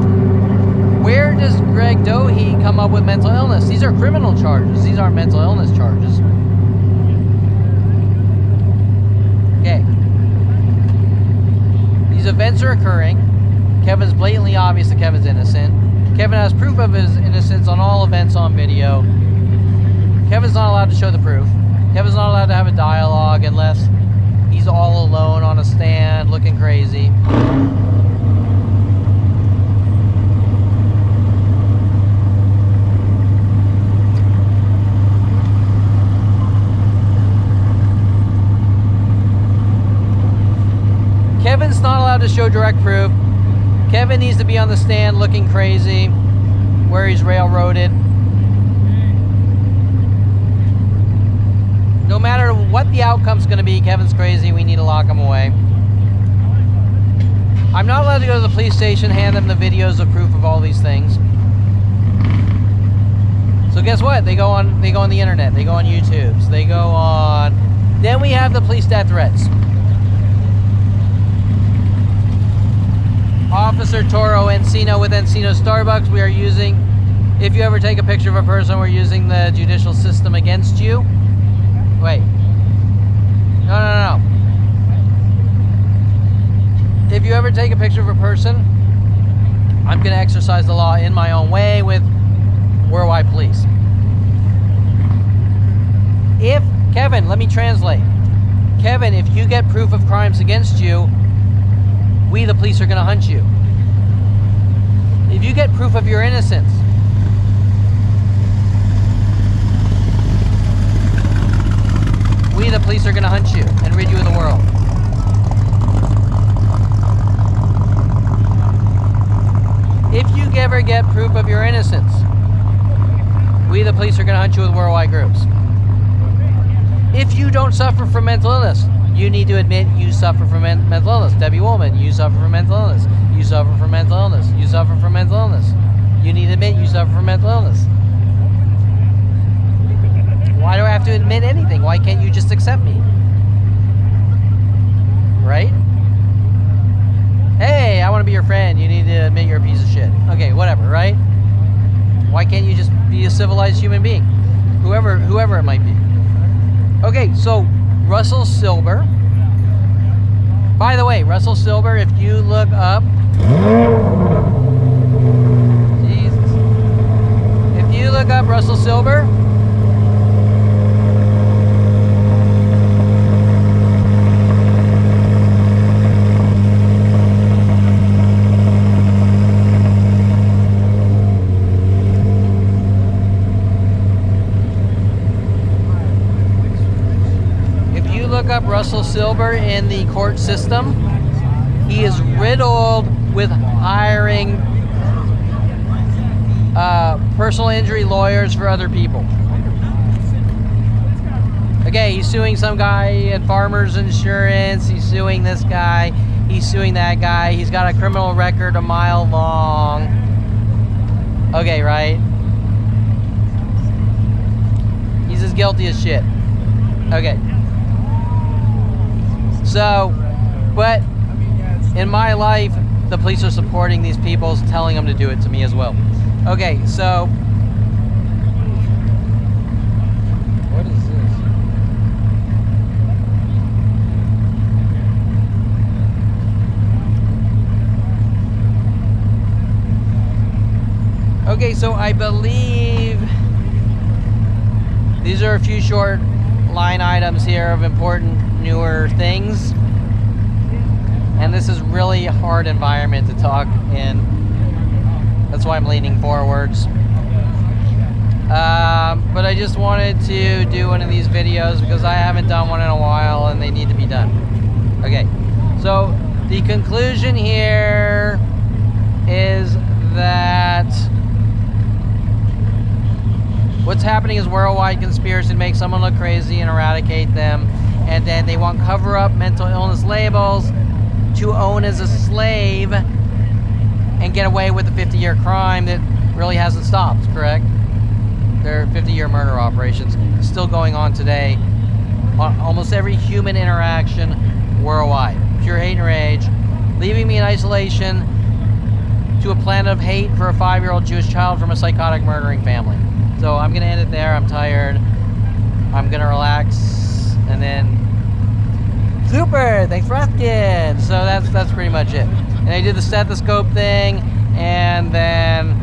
Where does Greg Dohi come up with mental illness? These are criminal charges. These aren't mental illness charges. Okay. These events are occurring. Kevin's blatantly obvious that Kevin's innocent. Kevin has proof of his innocence on all events on video. Kevin's not allowed to show the proof. Kevin's not allowed to have a dialogue unless he's all alone on a stand looking crazy. Kevin's not allowed to show direct proof. Kevin needs to be on the stand looking crazy where he's railroaded. No matter what the outcome's going to be, Kevin's crazy. We need to lock him away. I'm not allowed to go to the police station, hand them the videos of proof of all these things. So guess what? They go on the internet. They go on YouTube's. They go on. Then we have the police death threats. Officer Toro Encino with Encino Starbucks. We are using, if you ever take a picture of a person, we're using the judicial system against you. Wait. No. If you ever take a picture of a person, I'm going to exercise the law in my own way with Worldwide Police. If, Kevin, let me translate. Kevin, if you get proof of crimes against you, we, the police, are going to hunt you. If you get proof of your innocence, we, the police, are going to hunt you and rid you of the world. If you ever get proof of your innocence, we, the police, are going to hunt you with worldwide groups. If you don't suffer from mental illness, you need to admit you suffer from mental illness. Debbie Wollman, you suffer from mental illness. You suffer from mental illness. You suffer from mental illness. You need to admit you suffer from mental illness. Why do I have to admit anything? Why can't you just accept me? Right? Hey, I want to be your friend. You need to admit you're a piece of shit. Okay, whatever, right? Why can't you just be a civilized human being? Whoever it might be. Okay, so Russell Silber. By the way, Russell Silber, if you look up... Jesus. If you look up Russell Silber... Russell Silber in the court system, he is riddled with hiring personal injury lawyers for other people. Okay, he's suing some guy at Farmers Insurance, he's suing this guy, he's suing that guy, he's got a criminal record a mile long. Okay, right? He's as guilty as shit. Okay. So, but in my life, the police are supporting these people, telling them to do it to me as well. Okay, so what is this? Okay, so I believe these are a few short line items here of important newer things, and this is really a hard environment to talk in. That's why I'm leaning forwards. But I just wanted to do one of these videos because I haven't done one in a while and they need to be done. Okay, so the conclusion here is that what's happening is worldwide conspiracy to make someone look crazy and eradicate them. And then they want cover-up mental illness labels to own as a slave and get away with a 50-year crime that really hasn't stopped, correct? Their 50-year murder operations still going on today on almost every human interaction worldwide. Pure hate and rage, leaving me in isolation to a planet of hate for a 5-year-old Jewish child from a psychotic murdering family. So I'm going to end it there. I'm tired. I'm going to relax. And then, super, thanks for asking. So that's pretty much it. And I did the stethoscope thing, and then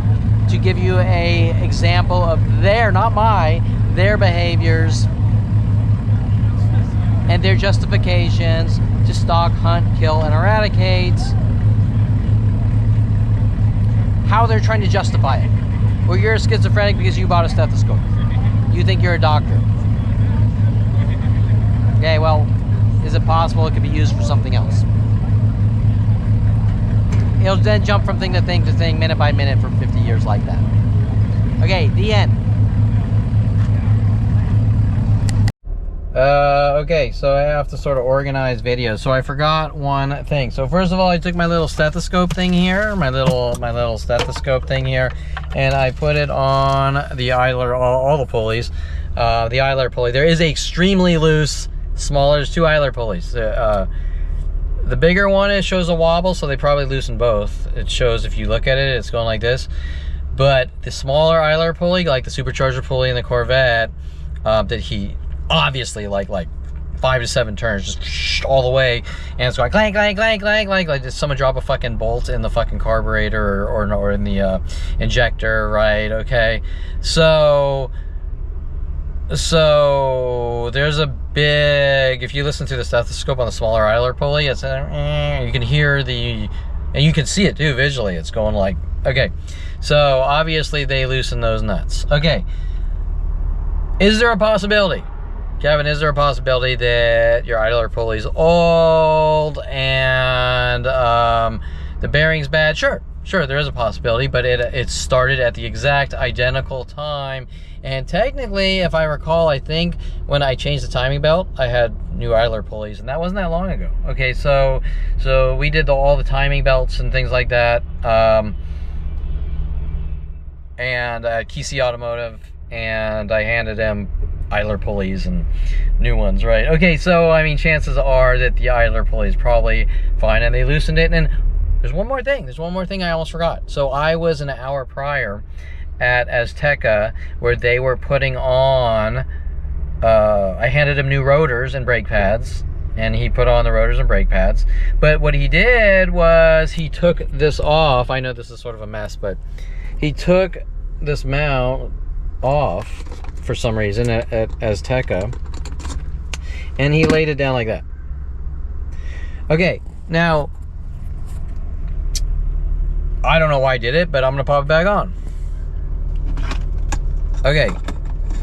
to give you a example of their, not my, their behaviors and their justifications to stalk, hunt, kill, and eradicate, how they're trying to justify it. Well, you're a schizophrenic because you bought a stethoscope. You think you're a doctor. Okay, well, is it possible it could be used for something else? it'll then jump from thing to thing, minute by minute for 50 years like that. Okay, the end. Okay, so I have to sort of organize videos. So I forgot one thing. So first of all, I took my little stethoscope thing here, my little stethoscope thing here, and I put it on the idler, all the pulleys. The idler pulley. There is a extremely loose, smaller. There's two idler pulleys. The bigger one, it shows a wobble, so they probably loosen both. It shows, if you look at it, it's going like this. But the smaller idler pulley, like the supercharger pulley in the Corvette, that he obviously like 5 to 7 turns, just all the way, and it's going clank, clank, clank, clank, clank, like did someone drop a fucking bolt in the fucking carburetor or in the injector, right? Okay, so there's a big, if you listen to the stethoscope on the smaller idler pulley, it's you can hear and you can see it too visually. It's going like, okay, so obviously they loosen those nuts. Okay, is there a possibility, Kevin, is there a possibility that your idler pulley's old and the bearing's bad? Sure, there is a possibility, but it started at the exact identical time. And technically, if I recall, I think when I changed the timing belt, I had new idler pulleys, and that wasn't that long ago. Okay, so we did all the timing belts and things like that, and Kesey Automotive, and I handed them idler pulleys and new ones, right? Okay, so I mean, chances are that the idler pulley is probably fine, and they loosened it. And there's one more thing I almost forgot. So I was an hour prior at Azteca, where they were putting on, I handed him new rotors and brake pads, and he put on the rotors and brake pads. But what he did was he took this off. I know this is sort of a mess, but he took this mount off for some reason at Azteca, and he laid it down like that. Okay, now I don't know why I did it, but I'm gonna pop it back on. Okay,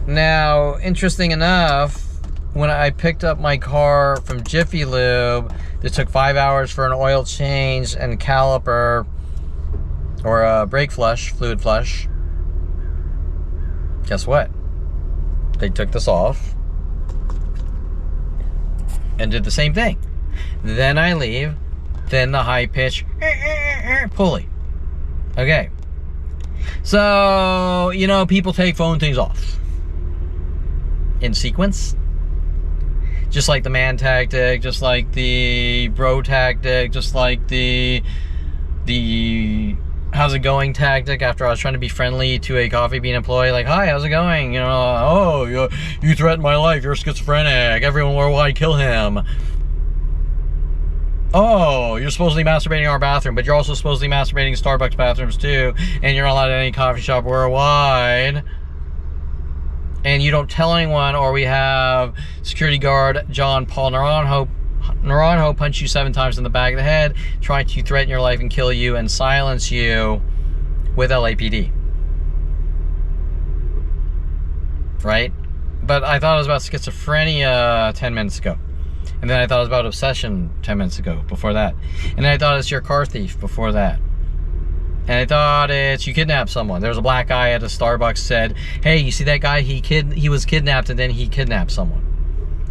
now interesting enough, when I picked up my car from Jiffy Lube, it took 5 hours for an oil change and caliper, or a brake flush, fluid flush. Guess what? They took this off and did the same thing. Then I leave, then the high pitch pulley. Okay, so you know, people take phone things off in sequence, just like the man tactic, just like the bro tactic, just like the how's it going tactic after I was trying to be friendly to a coffee bean employee, like, hi, how's it going? You know, oh, you threatened my life, you're schizophrenic, everyone worldwide kill him. Oh, you're supposedly masturbating in our bathroom, but you're also supposedly masturbating in Starbucks bathrooms too, and you're not allowed at any coffee shop worldwide. And you don't tell anyone, or we have security guard John Paul Naranjo punch you 7 times in the back of the head, trying to threaten your life and kill you and silence you with LAPD. Right? But I thought it was about schizophrenia 10 minutes ago. And then I thought it was about obsession 10 minutes ago, before that. And then I thought it's your car thief before that. And I thought it's you kidnapped someone. There was a black guy at a Starbucks said, hey, you see that guy? He was kidnapped, and then he kidnapped someone.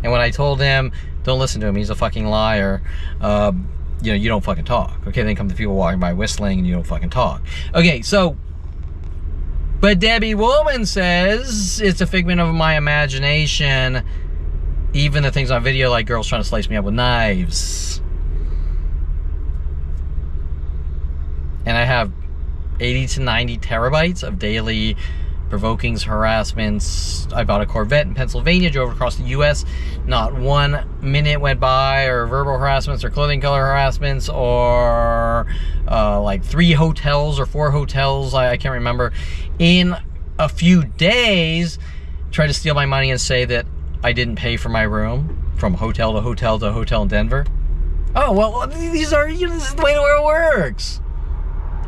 And when I told him, don't listen to him, he's a fucking liar, you know, you don't fucking talk. Okay, then come the people walking by whistling, and you don't fucking talk. Okay, so, but Debbie Wollman says it's a figment of my imagination. Even the things on video, like girls trying to slice me up with knives. And I have 80 to 90 terabytes of daily provokings, harassments. I bought a Corvette in Pennsylvania, drove across the U.S. Not 1 minute went by, or verbal harassments, or clothing color harassments, or like 3 hotels or 4 hotels, I can't remember, in a few days, tried to steal my money and say that I didn't pay for my room from hotel to hotel to hotel in Denver. Oh, well, these are, you know, this is the way the world works.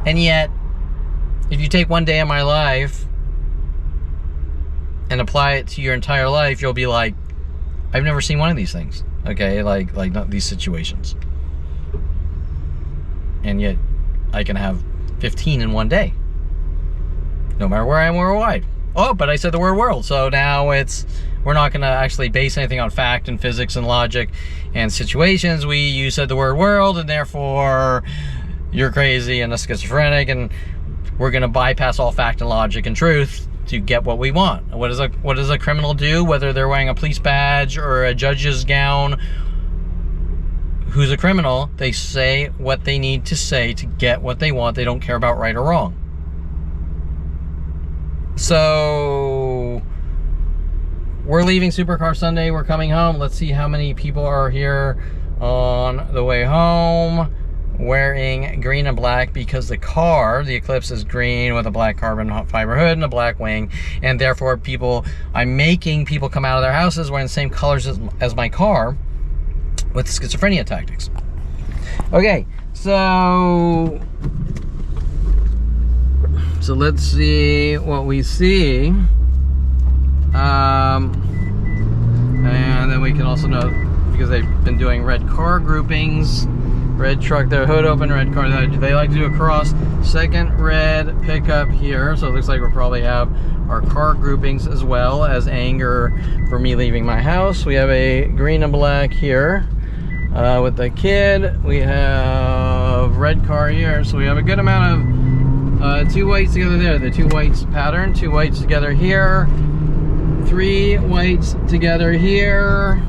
And yet, if you take one day of my life and apply it to your entire life, you'll be like, I've never seen one of these things. Okay, like not these situations. And yet, I can have 15 in one day, no matter where I am worldwide. Oh, but I said the word world, so now we're not going to actually base anything on fact and physics and logic and situations. You said the word world, and therefore you're crazy and a schizophrenic, and we're going to bypass all fact and logic and truth to get what we want. What does a criminal do, whether they're wearing a police badge or a judge's gown? Who's a criminal? They say what they need to say to get what they want. They don't care about right or wrong. So we're leaving Supercar Sunday. We're coming home. Let's see how many people are here on the way home wearing green and black, because the Eclipse is green with a black carbon fiber hood and a black wing, and therefore I'm making people come out of their houses wearing the same colors as my car with schizophrenia tactics. Okay, so let's see what we see, and then we can also know, because they've been doing red car groupings, red truck, their hood open, red car, they like to do a cross, second red pickup here, so it looks like we'll probably have our car groupings as well as anger for me leaving my house. We have a green and black here with the kid. We have red car here, so we have a good amount of 2 whites together there, the 2 whites pattern, 2 whites together here, 3 whites together here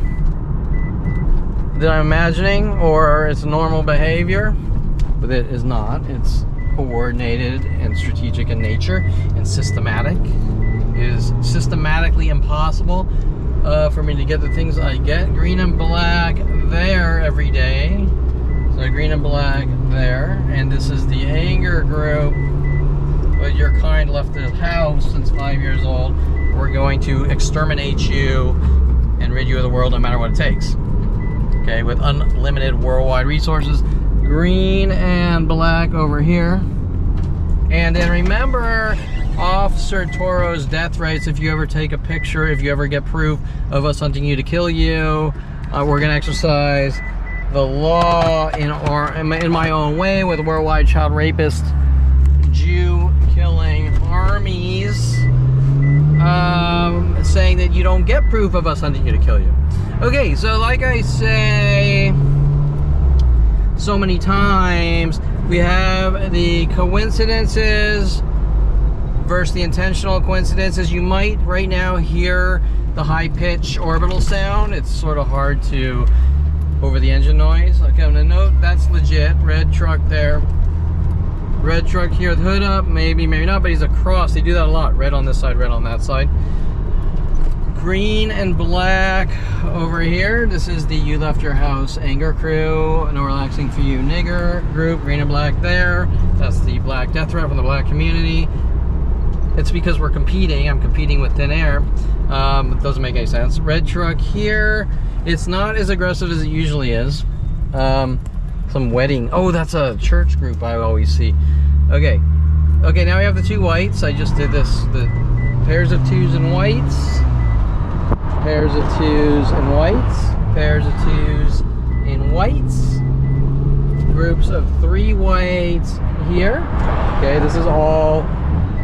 that I'm imagining, or it's normal behavior, but it is not. It's coordinated and strategic in nature and systematic. It is systematically impossible for me to get the things I get. Green and black there every day. So green and black there. And this is the anger group. But your kind left the house since 5 years old. We're going to exterminate you and rid you of the world no matter what it takes. Okay, with unlimited worldwide resources. Green and black over here. And then remember Officer Toro's death rates. If you ever take a picture, if you ever get proof of us hunting you to kill you, we're going to exercise the law in my own way with worldwide child rapist, Jew killing armies, saying that you don't get proof of us hunting you to kill you. Okay, so like I say so many times, we have the coincidences versus the intentional coincidences. You might right now hear the high-pitch orbital sound. It's sort of hard to over the engine noise. Okay, I'm gonna note that's legit. Red truck there. Red truck here with hood up, maybe, maybe not, but he's across. They do that a lot. Red on this side, red on that side. Green and black over here. This is the You Left Your House anger crew. No relaxing for you nigger group. Green and black there. That's the black death threat from the black community. It's because we're competing. I'm competing with thin air. It doesn't make any sense. Red truck here. It's not as aggressive as it usually is. Some wedding. Oh, that's a church group I always see. Okay. Okay, now we have the 2 whites. I just did this. The pairs of 2s and whites. Pairs of 2s and whites. Pairs of 2s in whites. Groups of 3 whites here. Okay, this is all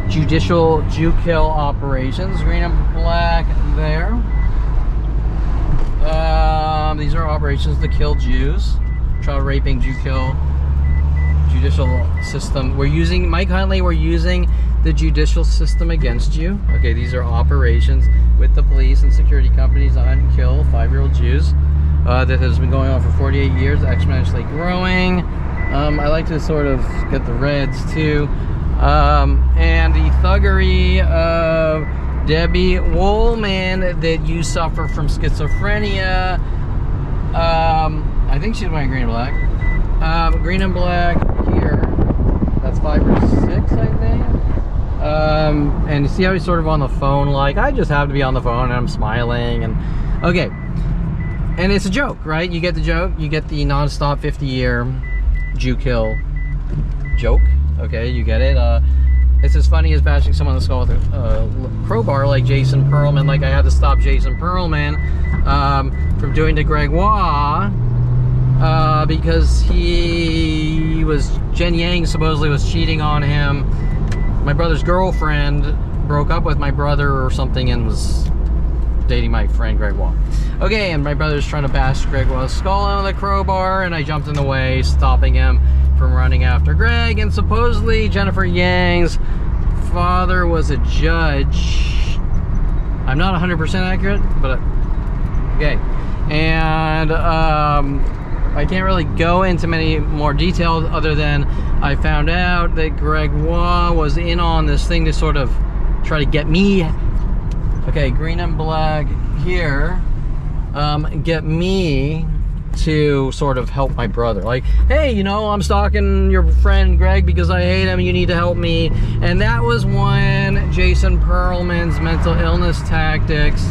judicial Jew kill operations. Green and black there. These are operations to kill Jews. Child raping, Jew kill, judicial system. We're using, Mike Huntley, we're using the judicial system against you. Okay, these are operations with the police and security companies on kill 5-year-old Jews. That has been going on for 48 years, exponentially growing. I like to sort of get the reds too. And the thuggery of Debbie Wollman, that you suffer from schizophrenia. I think she's wearing green and black. Green and black here. That's 5 or 6, I think. And you see how he's sort of on the phone, like, I just have to be on the phone and I'm smiling. And okay. And it's a joke, right? You get the joke. You get the non-stop 50-year Jew kill joke. Okay, you get it. It's as funny as bashing someone in the skull with a crowbar like Jason Perelman. Like I had to stop Jason Perelman from doing the Gregory because he Jen Yang supposedly was cheating on him. My brother's girlfriend broke up with my brother or something and was dating my friend Greg Wall. Okay, and my brother's trying to bash Greg Wall's skull out of the crowbar, and I jumped in the way, stopping him from running after Greg. And supposedly Jennifer Yang's father was a judge. I'm not 100% accurate, but okay. And I can't really go into many more details other than I found out that Greg Wall was in on this thing to sort of try to get me, okay, green and black here, get me to sort of help my brother. Like, hey, you know, I'm stalking your friend Greg because I hate him, you need to help me. And that was when Jason Perelman's mental illness tactics,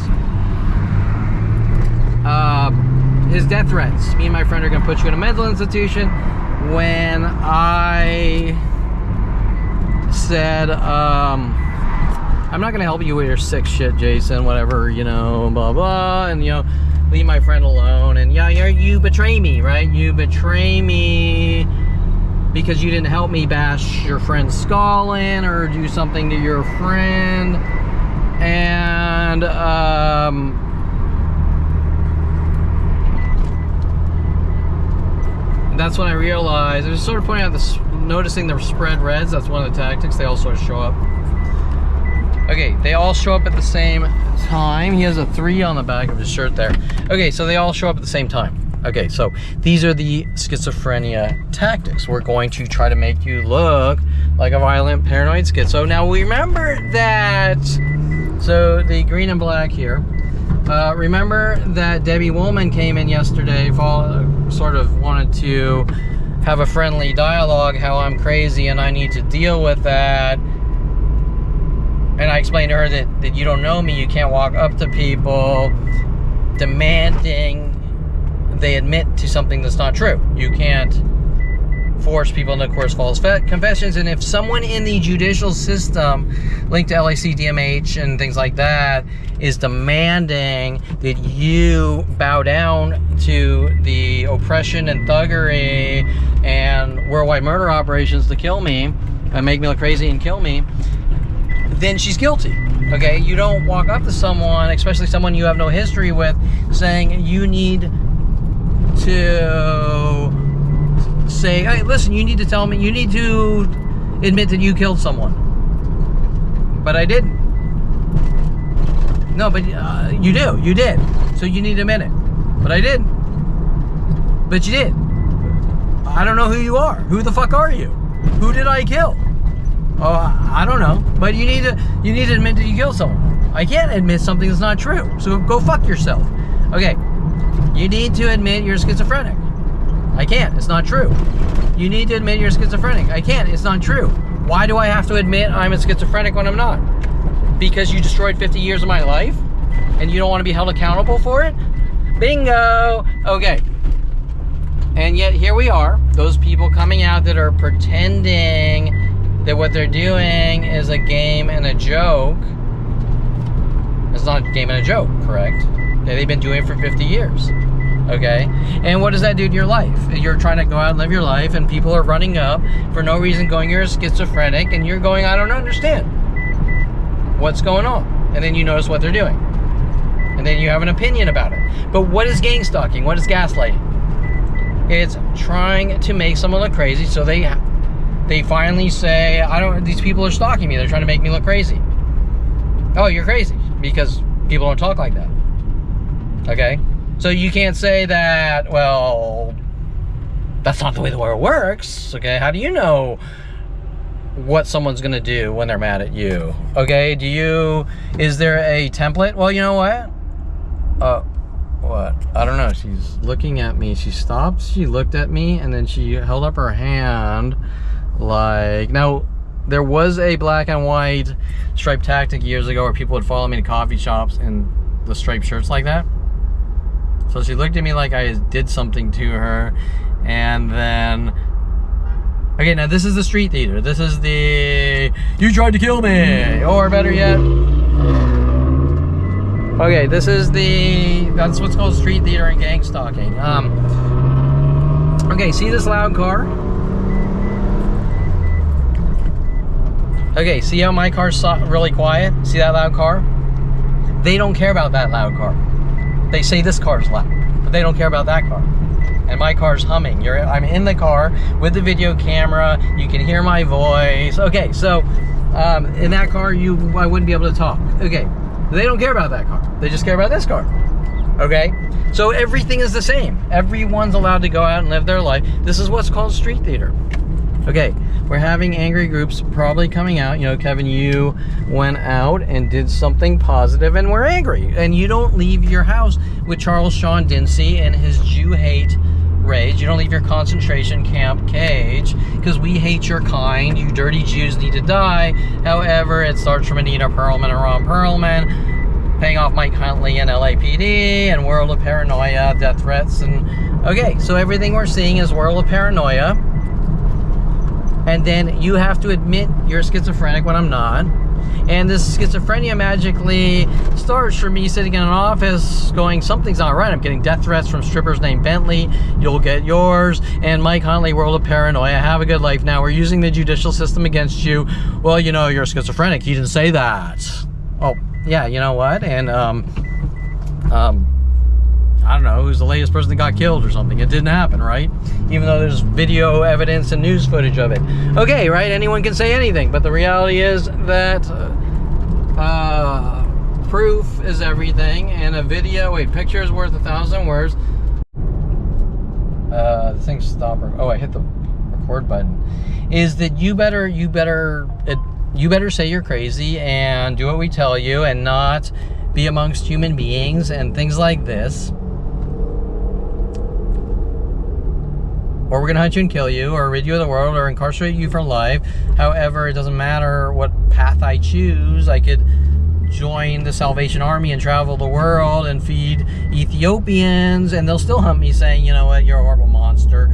his death threats. Me and my friend are gonna put you in a mental institution. When I said, I'm not gonna help you with your sick shit, Jason, whatever, you know, blah, blah, and, you know, leave my friend alone. And yeah, you betray me, right? You betray me because you didn't help me bash your friend's skull in or do something to your friend. And, that's when I realized, I was sort of pointing out this, noticing the spread reds. That's one of the tactics. They all sort of show up. Okay, they all show up at the same time. He has a 3 on the back of his shirt there. Okay, so they all show up at the same time. Okay, so these are the schizophrenia tactics. We're going to try to make you look like a violent, paranoid schizo. Now, remember that, so the green and black here, remember that Debbie Wollman came in yesterday, sort of wanted to have a friendly dialogue, how I'm crazy and I need to deal with that. And I explained to her that you don't know me, you can't walk up to people demanding they admit to something that's not true. You can't force people into, of course, false confessions. And if someone in the judicial system linked to LAC, DMH, and things like that is demanding that you bow down to the oppression and thuggery and worldwide murder operations to kill me and make me look crazy and kill me, then she's guilty. Okay, you don't walk up to someone, especially someone you have no history with, saying you need to say, hey, listen, you need to tell me, you need to admit that you killed someone. But I didn't. No, but you did. So you need to admit it. But I didn't. But you did. I don't know who you are. Who the fuck are you? Who did I kill? Oh, I don't know. But you need to admit that you killed someone. I can't admit something that's not true. So go fuck yourself. Okay. You need to admit you're schizophrenic. I can't. It's not true. You need to admit you're schizophrenic. I can't. It's not true. Why do I have to admit I'm a schizophrenic when I'm not? Because you destroyed 50 years of my life and you don't want to be held accountable for it? Bingo! Okay. And yet here we are, those people coming out that are pretending that what they're doing is a game and a joke. It's not a game and a joke, correct? They've been doing it for 50 years. Okay? And what does that do to your life? You're trying to go out and live your life and people are running up for no reason going, you're a schizophrenic, and you're going, I don't understand what's going on. And then you notice what they're doing. And then you have an opinion about it. But what is gang stalking? What is gaslighting? It's trying to make someone look crazy so they finally say, these people are stalking me. They're trying to make me look crazy. Oh, you're crazy because people don't talk like that. Okay? So you can't say that, well, that's not the way the world works. Okay? How do you know what someone's going to do when they're mad at you? Okay? Is there a template? Well, you know what? What? I don't know. She's looking at me. She stopped. She looked at me and then she held up her hand like, now there was a black and white striped tactic years ago where people would follow me to coffee shops in the striped shirts like that. So she looked at me like I did something to her, and then, okay, now this is the street theater. This is the, you tried to kill me, or better yet, okay, this is that's what's called street theater and gang stalking. Okay, see this loud car? Okay, see how my car's really quiet? See that loud car? They don't care about that loud car. They say this car's loud, but they don't care about that car. And my car's humming. I'm in the car with the video camera. You can hear my voice. Okay, so in that car, I wouldn't be able to talk. Okay, they don't care about that car. They just care about this car. Okay, so everything is the same. Everyone's allowed to go out and live their life. This is what's called street theater. Okay, we're having angry groups probably coming out. You know, Kevin, you went out and did something positive and we're angry. And you don't leave your house with Charles Sean Dinsey and his Jew hate rage. You don't leave your concentration camp cage because we hate your kind. You dirty Jews need to die. However, it starts from Anita Perelman and Ron Perelman, paying off Mike Huntley and LAPD and World of Paranoia, death threats. And okay, so everything we're seeing is World of Paranoia. And then you have to admit you're schizophrenic when I'm not. And this schizophrenia magically starts from me sitting in an office going, something's not right. I'm getting death threats from strippers named Bentley. You'll get yours. And Mike Huntley, World of Paranoia. Have a good life now. We're using the judicial system against you. Well, you know, you're schizophrenic. He didn't say that. Oh, yeah, you know what? And, I don't know, who's the latest person that got killed or something. It didn't happen, right? Even though there's video evidence and news footage of it. Okay, right? Anyone can say anything, but the reality is that proof is everything, and a video, a picture is worth 1,000 words. The thing stopped. Oh, I hit the record button. Is that you better say you're crazy and do what we tell you and not be amongst human beings and things like this. Or we're going to hunt you and kill you, or rid you of the world, or incarcerate you for life. However, it doesn't matter what path I choose. I could join the Salvation Army and travel the world and feed Ethiopians, and they'll still hunt me saying, you know what, you're a horrible monster.